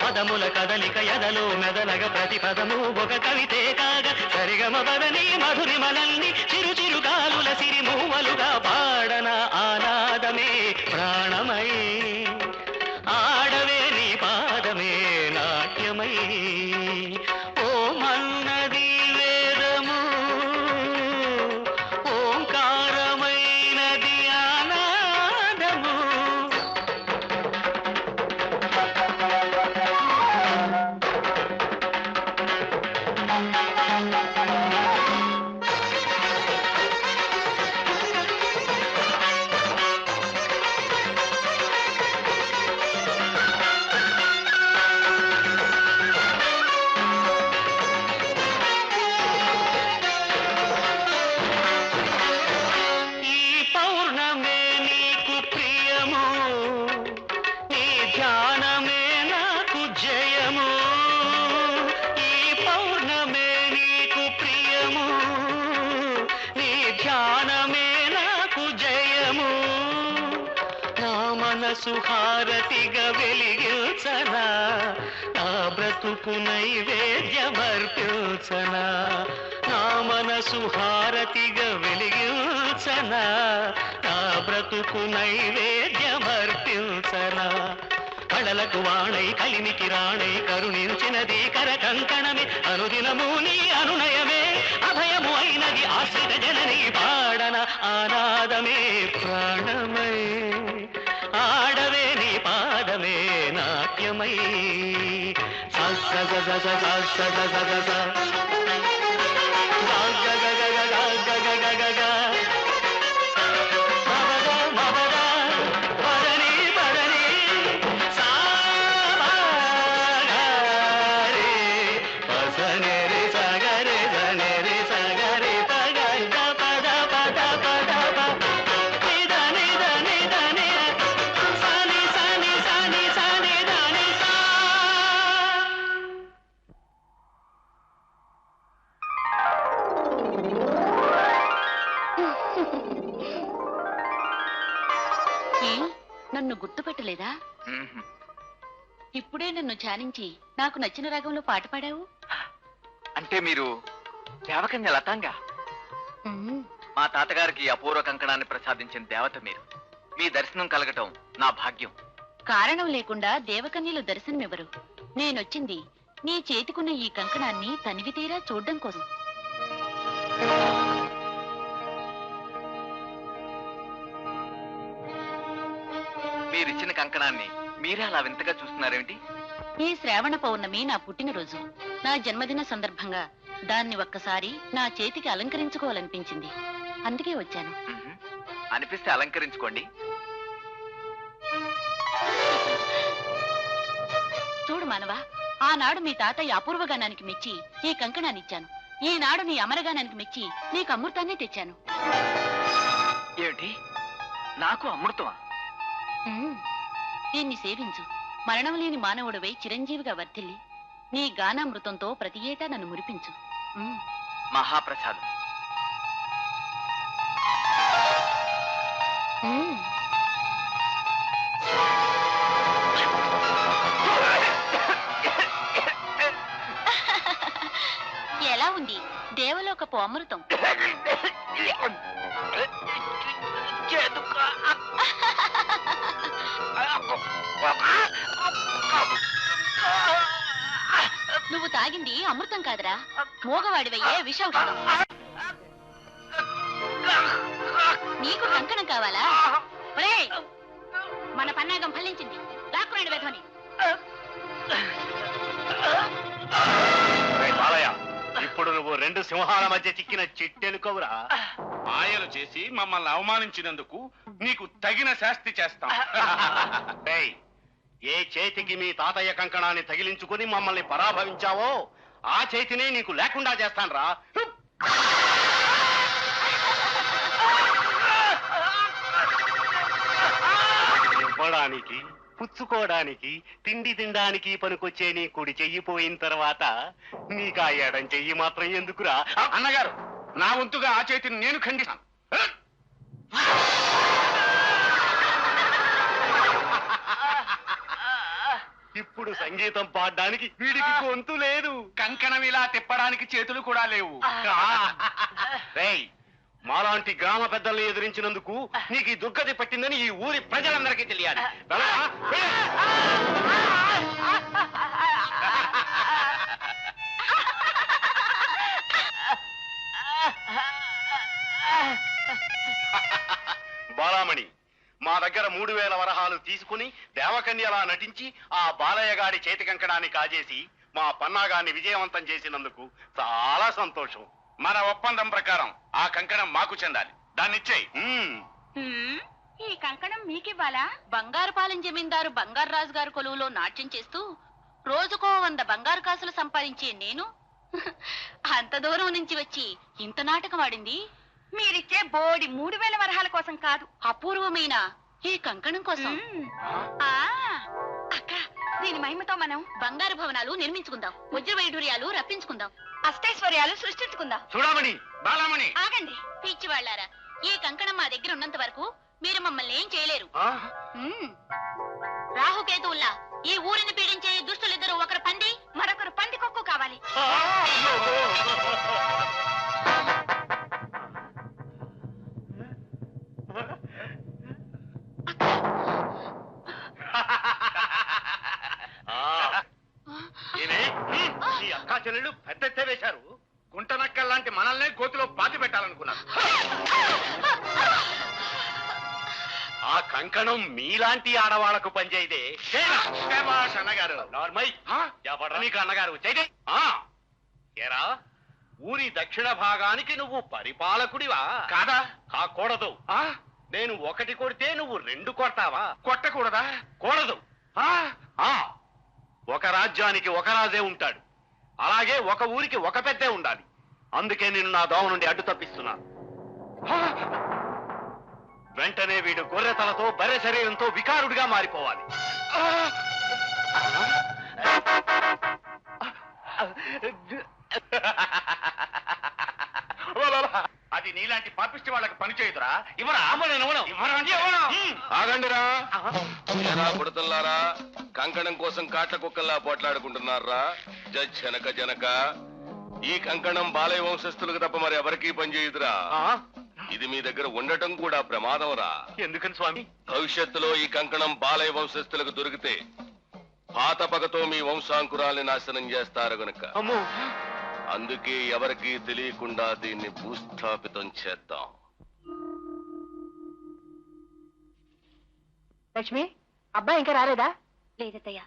పదముల కదలిక ఎదలో మెదలగ ప్రతి పదము ఒక కవితే కాగా సరిగమ పదని మధురి మనల్ని చిరు చిరు గాలుల సిరిమూవలుగా పాడన ఆనాదమే ప్రాణమై ఆడవే నీ పాదమే నాట్యమై ఓ మన్నది వేదము ఓంకారమైనది ఆనాదము. ధ్యానమే నాకు జయము నా మనసు హారతిగా వెలిగించనా నా బ్రతుకు నైవేద్యమర్పించనా నా మనసు హారతిగా వెలిగించనా నా బ్రతుకు నైవేద్యమర్పించనా కళలకు వాణై కలిమికి రాణై కరుణించినది కర కంకణమే అనుదినము నీ అనునయమే అభయము అయినది ఆశ్రిత జనని పాడన ఆనాదమే ప్రాణమై ఆడవే నీ పాదమే నాట్యమై నన్ను గుర్తుపట్టలేదా? మ్మ్హ్మ్. ఇప్పుడే నన్ను ధ్యానించి నాకు నచ్చిన రాగంలో పాట పాడావు. అంటే మీరు దేవకన్య లతాంగా? మా తాతగారికి అపూర్వ కంకణాన్ని ప్రసాదించిన దేవత మీరు. మీ దర్శనం కలగటం నా భాగ్యం. కారణం లేకుండా దేవకన్యలు దర్శనమివ్వరు. నేనొచ్చింది నీ చేతికున్న ఈ కంకణాన్ని తనివి తీరా చూడ్డం కోసం. మీరిచ్చిన కంకణాన్ని మీరే అలా వింతగా చూస్తున్నారేమిటి? ఈ శ్రావణ పౌర్ణమి నా పుట్టినరోజు. నా జన్మదిన సందర్భంగా దాన్ని ఒక్కసారి నా చేతికి అలంకరించుకోవాలనిపించింది. అందుకే వచ్చాను. మ్మ్హ్మ్. అనిపిస్తే అలంకరించుకోండి. చూడు మానవా, ఆనాడు మీ తాతయ్య అపూర్వగానానికి మెచ్చి ఈ కంకణాన్నిచ్చాను. ఈనాడు నీ అమరగానానికి మెచ్చి నీకు అమృతాన్ని తెచ్చాను. ఏమిటి? నాకు అమృతమా? దీన్ని సేవించు. మరణం లేని మానవుడివై చిరంజీవిగా వర్ధిల్లి నీ గానామృతంతో ప్రతి ఏటా నన్ను మురిపించు. మహాప్రసాదం. ఎలా ఉంది దేవలోకపు అమృతం? నువ్వు తాగింది అమృతం కాదురా, మూగవాడివయ్యే విషౌషధం. నీకు కంకణం కావాలా? ఒరేయ్, మన పన్నాగం ఫలించింది. దాక్కురాడు వెధవని. బాలయ్య, ఇప్పుడు నువ్వు రెండు సింహాల మధ్య చిక్కిన చిట్టెలుకోవురా. మాయలు చేసి మమ్మల్ని అవమానించినందుకు నీకు తగిన శాస్తి చేస్తాం. ఏయ్, ఏ చేతికి మీ తాతయ్య కంకణాన్ని తగిలించుకుని మమ్మల్ని పరాభవించావో ఆ చేతినే నీకు లేకుండా చేస్తాన్రా. ఇవ్వడానికి, పుచ్చుకోవడానికి, తిండి తినడానికి పనికొచ్చే నీ కుడి చెయ్యి పోయిన తర్వాత నీకు ఆ ఎడం చెయ్యి మాత్రం ఎందుకురా? అన్నగారు, నా వంతుగా ఆ చేతిని నేను ఖండిస్తాను. ఇప్పుడు సంగీతం పాడడానికి వీడికి గొంతు లేదు. కంకణం ఇలా తిప్పడానికి చేతులు కూడా లేవు. రేయ్, మాలాంటి గ్రామ పెద్దల్ని ఎదిరించినందుకు నీకు ఈ దుర్గతి పట్టిందని ఈ ఊరి ప్రజలందరికీ తెలియాలి. బాలామణి, మా దగ్గర 3000 వరహాలు తీసుకుని దేవకన్యలా నటించి ఆ బాలయ్య గారి చేతి కంకణాన్ని కాజేసి మా పన్నాగాన్ని విజయవంతం చేసినందుకు చాలా సంతోషం. మన ఒప్పందం ప్రకారం ఆ కంకణం మాకు చెందాలి. దాన్నిచ్చేయి. ఈ కంకణం మీకివ్వాలా? బంగారుపాలెం జమీందారు బంగారాజు గారు కొలువులో నాట్యం చేస్తూ రోజుకో 100 బంగారు కాసులు సంపాదించే నేను అంత దూరం నుంచి వచ్చి ఇంత నాటకం ఆడింది మీరిచ్చే బోడి 3000 వరహాల కోసం కాదు, అపూర్వమైన ఈ కంకణం కోసం. అక్క, దీని మహిమతో మనం బంగారు భవనాలు నిర్మించుకుందాం, వజ్ర వైడూర్యాలు రప్పించుకుందాం, అష్టైశ్వర్యాలు సృష్టించుకుందాం. చూడమణి, బాలామణి, ఆగండి పిచ్చి వాళ్ళారా, ఈ కంకణం మా దగ్గర ఉన్నంత వరకు మీరు మమ్మల్ని ఏం చేయలేరు. రాహుకేతువుల్లా ఈ ఊరిని పీడించే దుష్టులిద్దరూ ఒకరు పంది మరొకరు పంది కొక్కు కావాలి. ఈ అక్కా చెల్లెళ్ళు పెద్ద వేశారు. గుంటనక్కల్లాంటి మనల్నే గోతిలో పాతి పెట్టాలనుకున్నారు. ఆ కంకణం మీలాంటి ఆడవాళ్లకు పనిచేయదే. అన్నగారు నార్మల్ నీకు అన్నగారు చైతే. ఏరా, ఊరి దక్షిణ భాగానికి నువ్వు పరిపాలకుడివా? కాదా? కాకూడదు. నేను ఒకటి కొడితే నువ్వు రెండు కొడతావా? కొట్టకూడదా? కూడదు. ఒక రాజ్యానికి ఒక రాజే ఉంటాడు, అలాగే ఒక ఊరికి ఒక పెద్దే ఉండాలి. అందుకే నేను నా దోమ నుండి అడ్డు తప్పిస్తున్నాను. వెంటనే వీడు గొర్రె తలతో బర్రె శరీరంతో వికారుడిగా మారిపోవాలి. అది నీలాంటి పాపిష్టి వాళ్ళకి పని చేయదురా. ఆగండిరా కొడుతున్నారా, కంకణం కోసం కాట్ల కుక్కల్లా పోట్లాడుకుంటున్నారా? జనక జనక, ఈ కంకణం బాలయ్య వంశస్థులకు తప్ప మరి ఎవరికీ పనిచేయుదురా. ఇది మీ దగ్గర ఉండటం కూడా ప్రమాదం రా. ఎందుకని స్వామి? భవిష్యత్తులో ఈ కంకణం బాలయ్య వంశస్థులకు దొరికితే పాత పగతో మీ వంశాంకురాల్ని నాశనం చేస్తారు గనుక అందుకే ఎవరికీ తెలియకుండా దీన్ని భూస్థాపితం చేద్దాం. లక్ష్మి, అబ్బాయి ఇంకా రాలేదా? లేదత్తయ్య,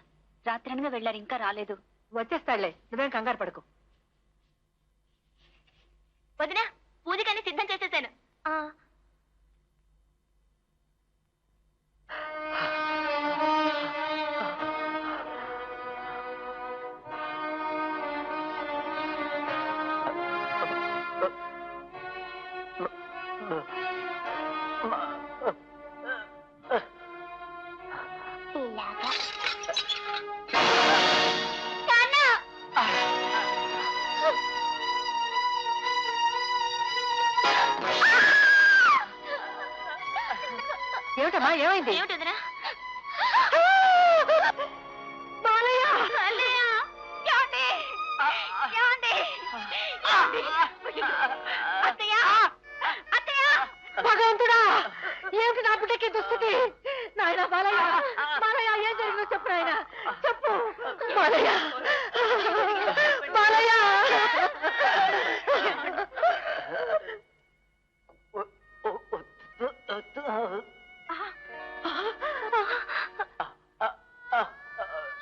రాత్రనగా వెళ్ళారు, ఇంకా రాలేదు. వచ్చేస్తాడులే, నువ్వేం కంగారు పడకు. వదినా, పూజకని సిద్ధం చేసేసాను. ఏమిటమ్మా, ఏమైంది? ఏమిటి వదినా? భగవంతుడా, ఏమిటి నా బిడ్డకి దుస్థితి? నాయన బాలయ్య, బాలయ్య, ఏం జరిగిందో చెప్పు నాయన, చెప్పు బాలయ్య. బాలయ్య,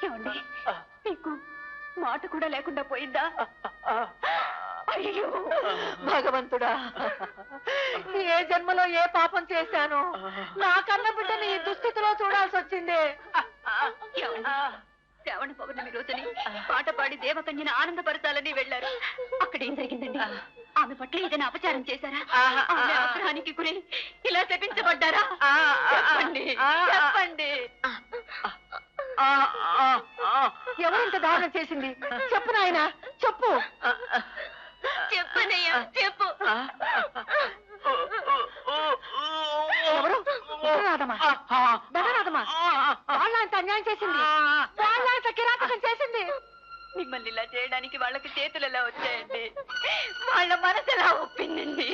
ఏమండి, మీకు మాట కూడా లేకుండా పోయిందా? అయ్యో భగవంతుడా, ఏ జన్మలో ఏ పాపం చేశాను? నా కన్న బిడ్డని ఈ దుస్థితిలో చూడాల్సి వచ్చింది. శ్రావణ పౌర్ణమి రోజుని పాట పాడి దేవకన్యను ఆనందపరచాలని వెళ్లారు. అక్కడ ఏం జరిగిందండి? ఆమె పట్ల ఏదైనా అపచారం చేశారా? ఆమె ఆగ్రహానికి గురై ఇలా శపించబడ్డారా? చెప్పండి, చెప్పండి. ఎవరింత దారుణం చేసింది? చెప్పు నాయనా, చెప్పు. చెప్పనయ్యా, చెప్పు. ఎవరు? ధననాథమా? ధననాథమా? వాళ్ళ అంత అన్యాయం చేసింది, వాళ్ళ అంత కిరాతకం చేసింది. మిమ్మల్ని ఇలా చేయడానికి వాళ్ళకి చేతులు ఎలా వచ్చాయండి? వాళ్ళ మనసు ఎలా ఒప్పిందండి?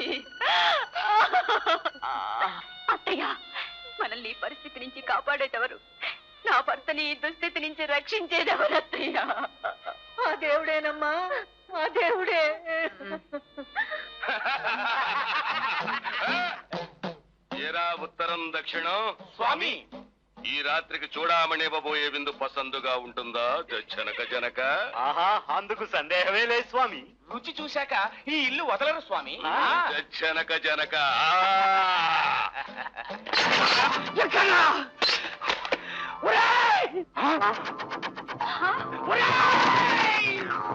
అత్తయ్య, మనల్ని ఈ పరిస్థితి నుంచి కాపాడేటెవరు? నా భర్తని ఈ దుస్థితి నుంచి రక్షించేదెవరు అత్తయ్య? ఆ దేవుడేనమ్మా, ఆ దేవుడే. ఏరా ఉత్తరం దక్షిణం స్వామి, ఈ రాత్రికి చూడామనివ్వబోయే విందు పసందుగా ఉంటుందా జనక జనక? ఆహా, అందుకు సందేహమే లేదు స్వామి. రుచి చూశాక ఈ ఇల్లు వదలరు స్వామి. జనక జనక.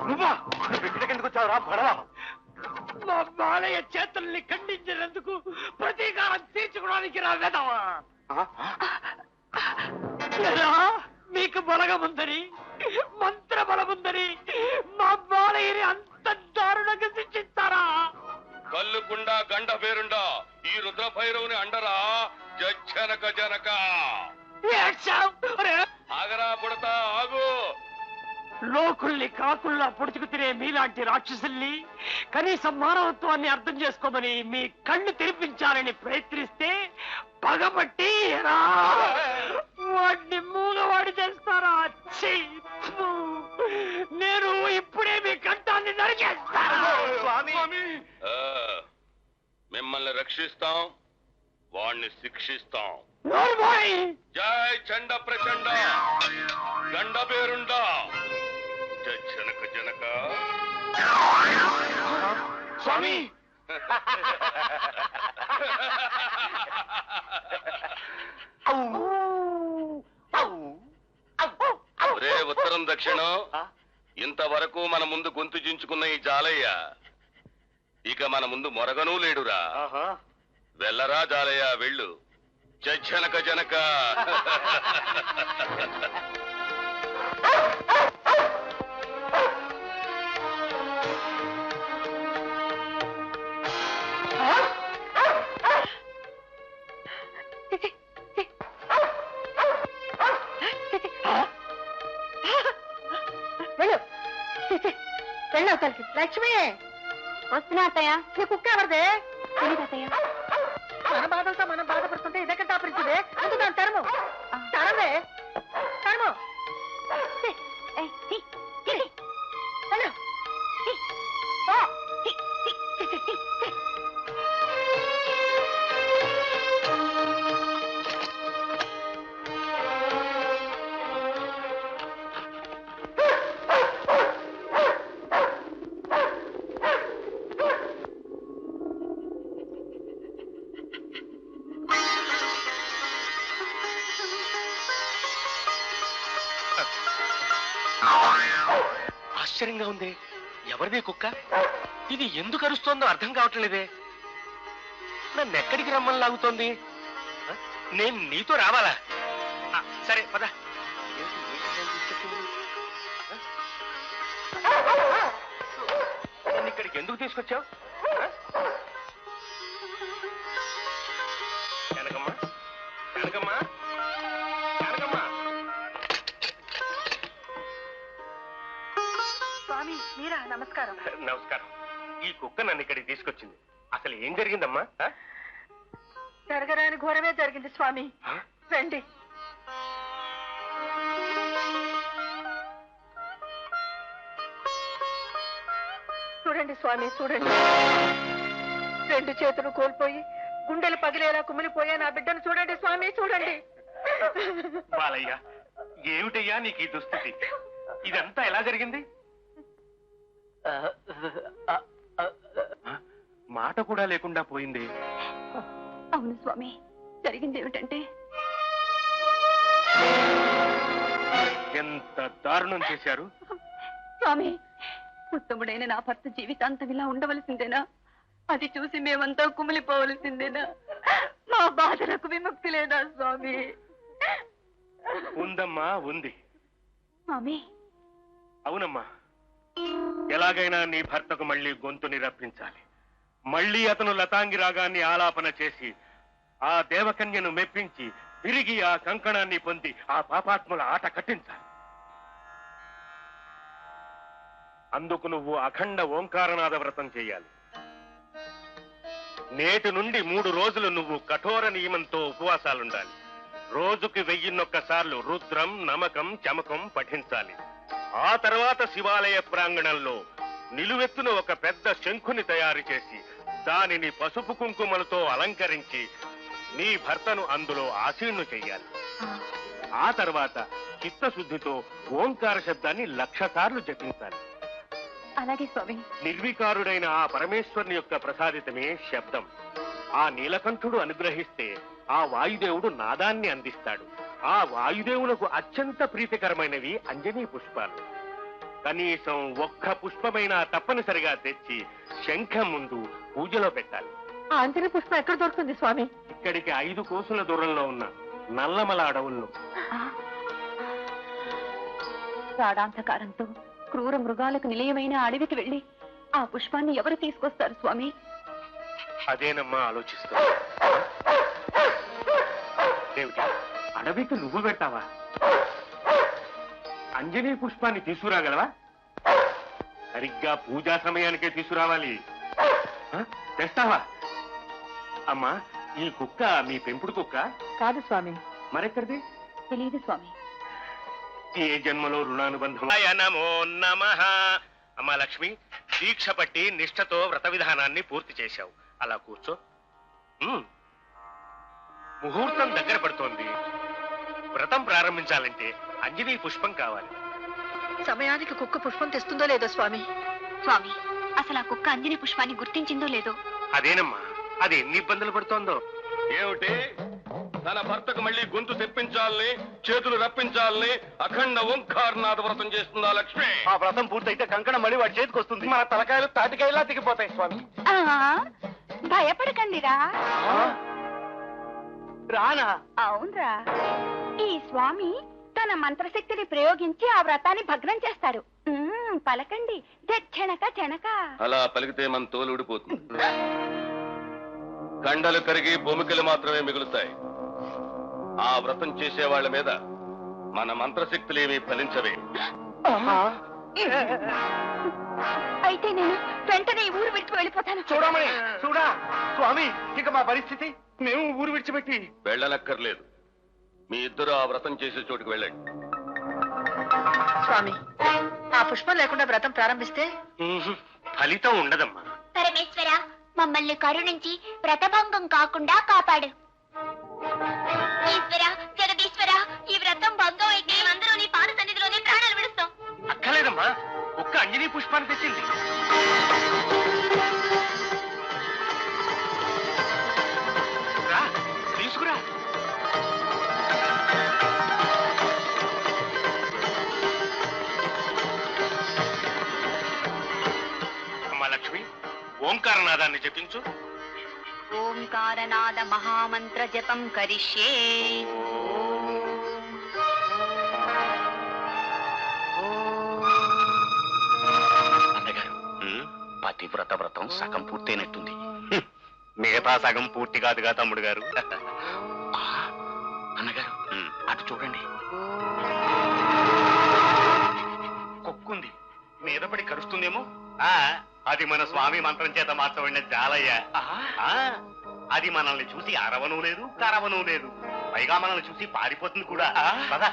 నువ్వా? ఇక్కడికెందుకు వచ్చావురా పడవా? మా బాలయ్య చేతుల్ని ఖండించినందుకు ప్రతీకారం తీర్చుకోవడానికి రా వెదవా. మీ సైనిక బలగముందని మంత్ర బలముందని మా బాలయ్యని అంత దారుణంగా శిక్షిస్తారా? కల్లుకుండా గండ పేరుండా ఈ రుద్రభైరవుని అండరా జనక జనక. ఆగరా పుడతా ఆగు. లోకుల్ని కాకుల్లా పొడుచుకు తినే మీలాంటి రాక్షసుల్ని కనీసం మానవత్వాన్ని అర్థం చేసుకోమని మీ కళ్ళు తెరిపించాలని ప్రయత్నిస్తే పగబట్టి వాడిని మూగవాడి చేస్తారా? ఛీ! ఫు! నేను ఇప్పుడే మీ కంఠాన్ని నరికేస్తాను. ఆ, మిమ్మల్ని రక్షిస్తాం, వాణ్ణి శిక్షిస్తాం. నోర్మోయ్! జై చండ ప్రచండ గండ పేరుండా జనక జనక. స్వామి రే ఉత్తరం దక్షిణం, ఇంతవరకు మన ముందు గొంతు చించుకున్న ఈ జాలయ్య ఇక మన ముందు మొరగనూ లేడురా. వెళ్ళరా జాలయ్య, వెళ్ళు. జనక జనక. వెళ్ళవుతానికి. లక్ష్మి వస్తున్నా అత్తయ్య. ఈ కుక్క ఎవరిదే? తెలీదు అత్తయ్య. మన బాధలతో మనం బాధపడుతుంటే ఇదెక్కడ తాపరించుదే? ముందు దాని తరము తరమే తరము. వెళ్ళు. ఆశ్చర్యంగా ఉంది. ఎవరిదే కుక్క? ఇది ఎందుకు అరుస్తోందో అర్థం కావట్లేదే. నన్ను ఎక్కడికి రమ్మని లాగుతోంది? నేను నీతో రావాలా? సరే పద. నన్ను ఇక్కడికి ఎందుకు తీసుకొచ్చావు? కనకమ్మా, కనకమ్మా, కనకమ్మా. స్వామి మీరా? నమస్కారం. నమస్కారం. ఈ కుక్క నన్ను ఇక్కడికి తీసుకొచ్చింది. అసలు ఏం జరిగిందమ్మా? జరగరాని ఘోరమే జరిగింది స్వామి. రండి. చూడండి స్వామి, చూడండి. రెండు చేతులు కోల్పోయి గుండెలు పగిలేలా కుమిలిపోయా నా బిడ్డను చూడండి స్వామి, చూడండి. బాలయ్య, ఏమిటయ్యా నీకు ఈ దుస్థితి? ఇదంతా ఎలా జరిగింది? మాట కూడా లేకుండా పోయింది. అవును స్వామి, జరిగింది ఏమిటంటే ఎంత దారుణం చేశారు స్వామి. ఉత్తముడైన నా భర్త జీవితాంతం ఇలా ఉండవలసిందేనా? అది చూసి మేమంతా కుమిలిపోవలసిందేనా? మా బాధలకు విముక్తి లేదా స్వామి? ఉందమ్మా, ఉంది. స్వామి, అవునమ్మా. ఎలాగైనా నీ భర్తకు మళ్ళీ గొంతుని రప్పించాలి. మళ్ళీ అతను లతాంగి రాగాన్ని ఆలాపన చేసి ఆ దేవకన్యను మెప్పించి తిరిగి ఆ కంకణాన్ని పొంది ఆ పాపాత్ముల ఆట కట్టించాలి. అందుకు నువ్వు అఖండ ఓంకారనాద వ్రతం చేయాలి. నేటి నుండి 3 రోజులు నువ్వు కఠోర నియమంతో ఉపవాసాలుండాలి. రోజుకి 1001 సార్లు రుద్రం, నమకం, చమకం పఠించాలి. ఆ తర్వాత శివాలయ ప్రాంగణంలో నిలువెత్తున ఒక పెద్ద శంఖుని తయారు చేసి దానిని పసుపు కుంకుమలతో అలంకరించి నీ భర్తను అందులో ఆసీనుడు చెయ్యాలి. ఆ తర్వాత చిత్తశుద్ధితో ఓంకార శబ్దాన్ని 1,00,000 సార్లు జపించాలి. అలాగే స్వామి. నిర్వికారుడైన ఆ పరమేశ్వరుని యొక్క ప్రసాదితమే శబ్దం. ఆ నీలకంఠుడు అనుగ్రహిస్తే ఆ వాయుదేవుడు నాదాన్ని అందిస్తాడు. ఆ వాయుదేవులకు అత్యంత ప్రీతికరమైనవి అంజనీ పుష్పాలు. కనీసం 1 పుష్పమైనా తప్పనిసరిగా తెచ్చి శంఖం ముందు పూజలో పెట్టాలి. ఆ అంజని పుష్పం ఎక్కడ దొరుకుతుంది స్వామి? ఇక్కడికి 5 కోసుల దూరంలో ఉన్న నల్లమల అడవుల్లో. గాఢాంధకారంతో క్రూర మృగాలకు నిలయమైన అడవికి వెళ్లి ఆ పుష్పాన్ని ఎవరు తీసుకొస్తారు స్వామి? అదేనమ్మా ఆలోచిస్తా. ఏమిటి, అడవికి నువ్వు పెట్టావా? అంజనీ పుష్పాన్ని తీసుకురాగలవా? సరిగ్గా పూజా సమయానికే తీసుకురావాలి. తెస్తావా? అమ్మా, ఈ కుక్క మీ పెంపుడు కుక్క కాదు స్వామి. మరెక్కడిది? తెలియదు స్వామి. ఏ జన్మలో రుణానుబంధం. నమో నమః. అమ్మా లక్ష్మి, దీక్ష పట్టి నిష్ఠతో వ్రత విధానాన్ని పూర్తి చేశావు. అలా కూర్చో. ముహూర్తం దగ్గర పడుతోంది. వ్రతం ప్రారంభించాలంటే అంజనీ పుష్పం కావాలి. సమయానికి కుక్క పుష్పం తెస్తుందో లేదో స్వామి. స్వామి, అసలు ఆ కుక్క అంజనీ పుష్పాన్ని గుర్తించిందో లేదో? అదేనమ్మా, అది ఎన్ని ఇబ్బందులు పడుతోందో. ఏమిటి, తన భర్తకు మళ్ళీ గొంతు తెప్పించాలని, చేతులు రప్పించాలని అఖండ ఓంకారనాథ వ్రతం చేస్తుందా లక్ష్మి? ఆ వ్రతం పూర్తయితే కంకణం మళ్ళీ వాడి చేతికి వస్తుంది. మన తలకాయలు తాటికాయలా తిగిపోతాయి స్వామి. భయపడకండిరా. రానా? అవునరా, ఈ స్వామి తన మంత్రశక్తిని ప్రయోగించి ఆ వ్రతాన్ని భగ్నం చేస్తారు. పలకండి, చెనక చెనక. అలా పలికితే మన తోలు ఊడిపోతుంది. కండలు కరిగి బొమ్మికలు మాత్రమే మిగులుతాయి. ఆ వ్రతం చేసే వాళ్ళ మీద మన మంత్రశక్తులేమీ ఫలించవే. అయితే నేను వెంటనే ఈ ఊరు విడిచి వెళ్ళిపోతాను. చూడమని చూడా స్వామి, ఇక మా పరిస్థితి మేము ఊరు విడిచిపెట్టి వెళ్ళనక్కర్లేదు. మీ ఇద్దరు ఆ వ్రతం చేసే చోటుకు వెళ్ళండి. స్వామి, ఆ పుష్పం లేకుండా వ్రతం ప్రారంభిస్తే ఫలితం ఉండదమ్మా. పరమేశ్వర, మమ్మల్ని కరుణించి వ్రతభంగం కాకుండా కాపాడు. ఈశ్వర, జగదీశ్వర, ఈ వ్రతం భంగం అయితే అందరూ నీ పాద సన్నిధిలోనే ప్రాణాలు విడుస్తాం. అక్కర్లేదమ్మా, ఒక్క అంజనీ పుష్పాన్ని తెచ్చింది. రా, తీసుకురా. అమ్మా లక్ష్మి, ఓంకారనాదాన్ని జపించు. ఓంకారనాద మహామంత్ర జపం కరిష్యే. అన్నగారు, పతివ్రత వ్రతం సగం పూర్తయినట్టుంది. మిగతా సగం పూర్తి కాదుగా తమ్ముడు గారు. అన్నగారు, అటు చూడండి. కుక్కుంది, మీద పడి కరుస్తుందేమో. అది మన స్వామి మంత్రం చేత మార్చబడిన జాలయ్య. అది మనల్ని చూసి అరవను లేదు, కరవను లేదు, పైగా మనల్ని చూసి పారిపోతుంది కూడా. పద.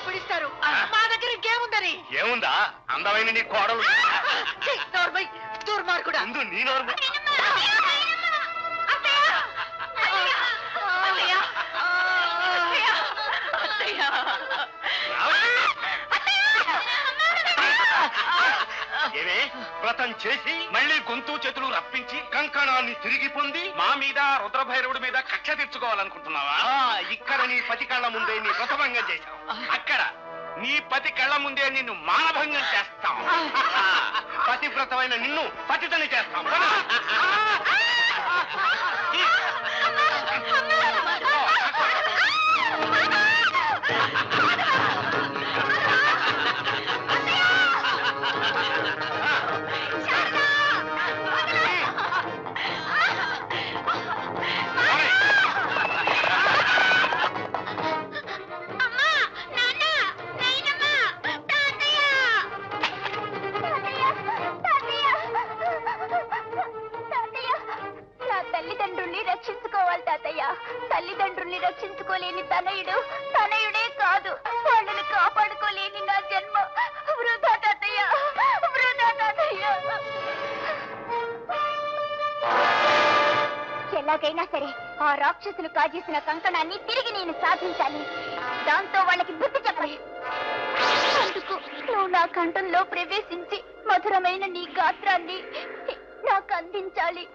పిలుస్తారు. మా దగ్గర ఇంకేముందని? ఏముందా, అందమైన నీ కోడలు. దుర్మార్గుడా. ముందు నీ నోరు. ఏమే, వ్రతం చేసి మళ్ళీ గొంతు చేతులు రప్పించి కంకణాన్ని తిరిగి పొంది మా మీద రుద్రభైరవుడి మీద కక్ష తెచ్చుకోవాలనుకుంటున్నావా? ఇక్కడ నీ పతి కళ్ళ ముందే నీ వ్రతభంగం చేశావు. అక్కడ నీ పతి కళ్ళ ముందే నిన్ను మానభంగం చేస్తాం. పతివ్రతమైన నిన్ను పతితని చేస్తాం. తల్లిదండ్రుల్ని రక్షించుకోలేని తనయుడు తనయుడే కాదు, వాళ్ళని కాపాడుకోలేని నా జన్మ వృధా తాతయ్య, వృధా తాతయ్య. ఎలాగైనా సరే ఆ రాక్షసులు కాజేసిన కంకణాన్ని తిరిగి నేను సాధించాలి. దాంతో వాళ్ళకి బుద్ధి చెప్పాలి. అందుకు నువ్వు నా కంఠంలో ప్రవేశించి మధురమైన నీ గాత్రాన్ని నాకు అందించాలి.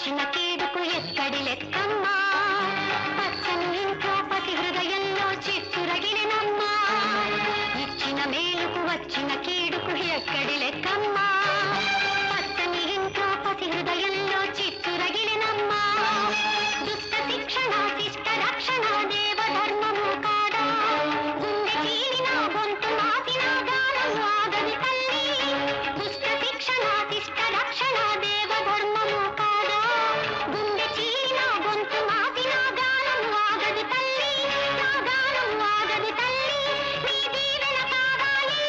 వచ్చిన కీడుకు ఎక్కడి లెక్కమ్మా పచ్చని ఇంట్లో పతి హృదయంలో చిచ్చురగిలినమ్మా ఇచ్చిన మేలుకు వచ్చిన కీడుకు ఎక్కడి లెక్కమ్మా పచ్చని ఇంట్లో పతి హృదయంలో చిచ్చురగిలినమ్మా దుష్ట శిక్షణ శిష్ట రక్షణ దేవధర్మము కాదా గుండె చీలిన గొంతు నాటిన గానం ఆగది తల్లి దుష్ట శిక్షణ శిష్ట రక్షణ దేవధర్మము కాదా గుండె చీలిన గొంతు నాటిన గానం ఆగది తల్లి నా గానం ఆగది తల్లి నీ దీవెన కావాలి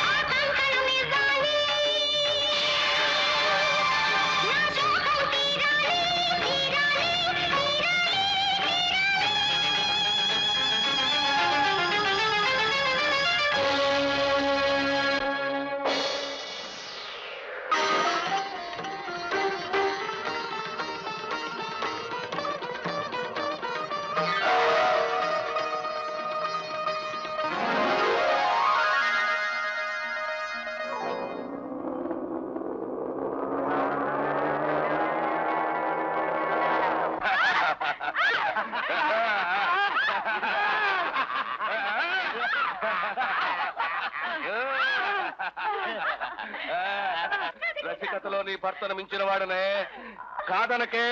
ఆ కంకణం ఇవ్వాలి నా శోకం తీరాలి తీరాలి రసికతలో నీ భర్తను మించిన వాడనే కాదనకే.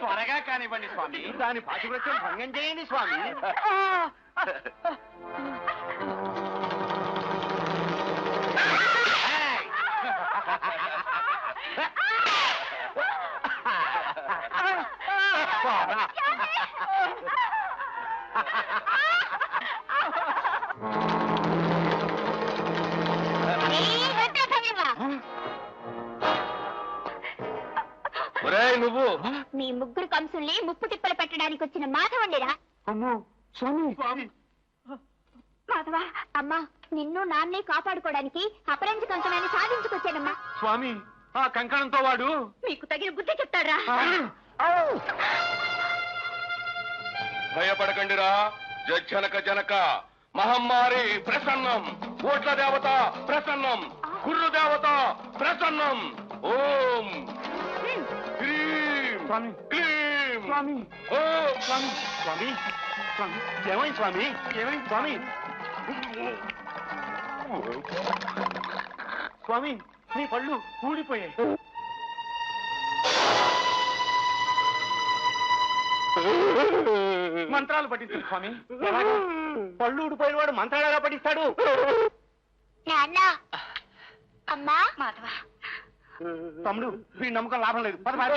త్వరగా కానివ్వండి స్వామి, దాని పాతివ్రత్యం భంగం చేయండి స్వామి. ఒరేయ్ నువ్వు మీ ముగ్గురు కంసుల్ని ముప్పు తిప్పలు పెట్టడానికి వచ్చిన మాధవండిరా. అమ్మో స్వామి, మాధవ అమ్మా నిన్ను నాన్నే కాపాడుకోవడానికి అపరంజి కంకణాన్ని సాధించుకొచ్చానమ్మా. స్వామి ఆ కంకణంతో వాడు మీకు తగిన బుద్ధి చెప్తాడా? భయపడకండిరా జనక జనక. మహమ్మారి ప్రసన్నం, ఓట్ల దేవత ప్రసన్నం, కుర్రు దేవత ప్రసన్నం. ఓం హ్రీం స్వామి, క్లీం స్వామి, ఓం. స్వామి, స్వామి, స్వామి, ఏమైంది స్వామి, ఏమైంది స్వామి? స్వామి నీ పళ్ళు ఊడిపోయాయి. మంత్రాలు పఠించాడు స్వామి. ఎలాగా? పళ్ళు ఊడిపోయిన వాడు మంత్రాలు ఎలా పఠిస్తాడు? నాన్న అమ్మా మాధవ తమ్ముడు వీడి నమ్మకం లాభం లేదు. పద, పద.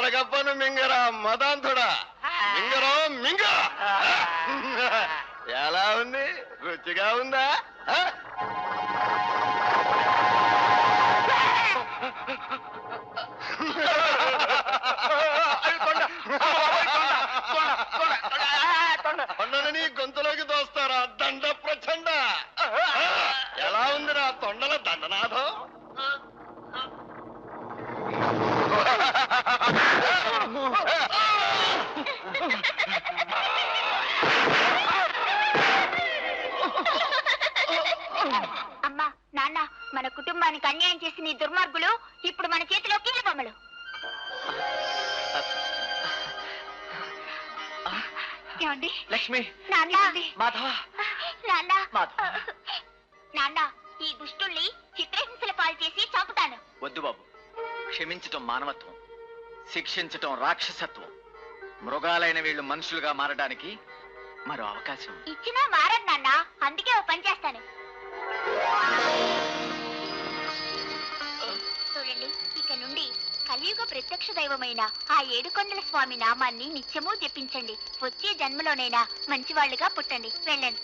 ఎర్రగబ్బను మింగరా మదాంతుడా, మింగరో మింగ. ఎలా ఉంది? రుచిగా ఉందా? తొండని గొంతులోకి దోస్తారా దండ ప్రచండ? ఎలా ఉందిరా తొండల దండనాథం? అమ్మా నాన్న, మన కుటుంబానికి అన్యాయం చేసిన ఈ దుర్మార్గులు ఇప్పుడు మన చేతిలో కీళ్ళ బొమ్మలు. ఏమండి? లక్ష్మి, నాన్న, మాధవ, నాన్న, మాధవ. నాన్న, ఈ దుష్టుల్ని చిత్రహింసల పాలు చేసి చంపుతాను. వద్దు బాబు, క్షమించటం మానవత్వం, శిక్షించటం రాక్షసత్వం. మృగాలైన వీళ్ళు మనుషులుగా మారడానికి మరో అవకాశం ఇచ్చినా మారదు నాన్న, అందుకే ఓ పని చేస్తాను. చూడండి, ఇక నుండి కలియుగ ప్రత్యక్ష దైవమైన ఆ ఏడుకొండల స్వామి నామాన్ని నిత్యమూ జపించండి. వచ్చే జన్మలోనైనా మంచివాళ్లుగా పుట్టండి. వెళ్ళండి.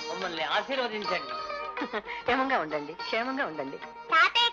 మమ్మల్ని ఆశీర్వదించండి. క్షేమంగా ఉండండి, క్షేమంగా ఉండండి. తాతయ్య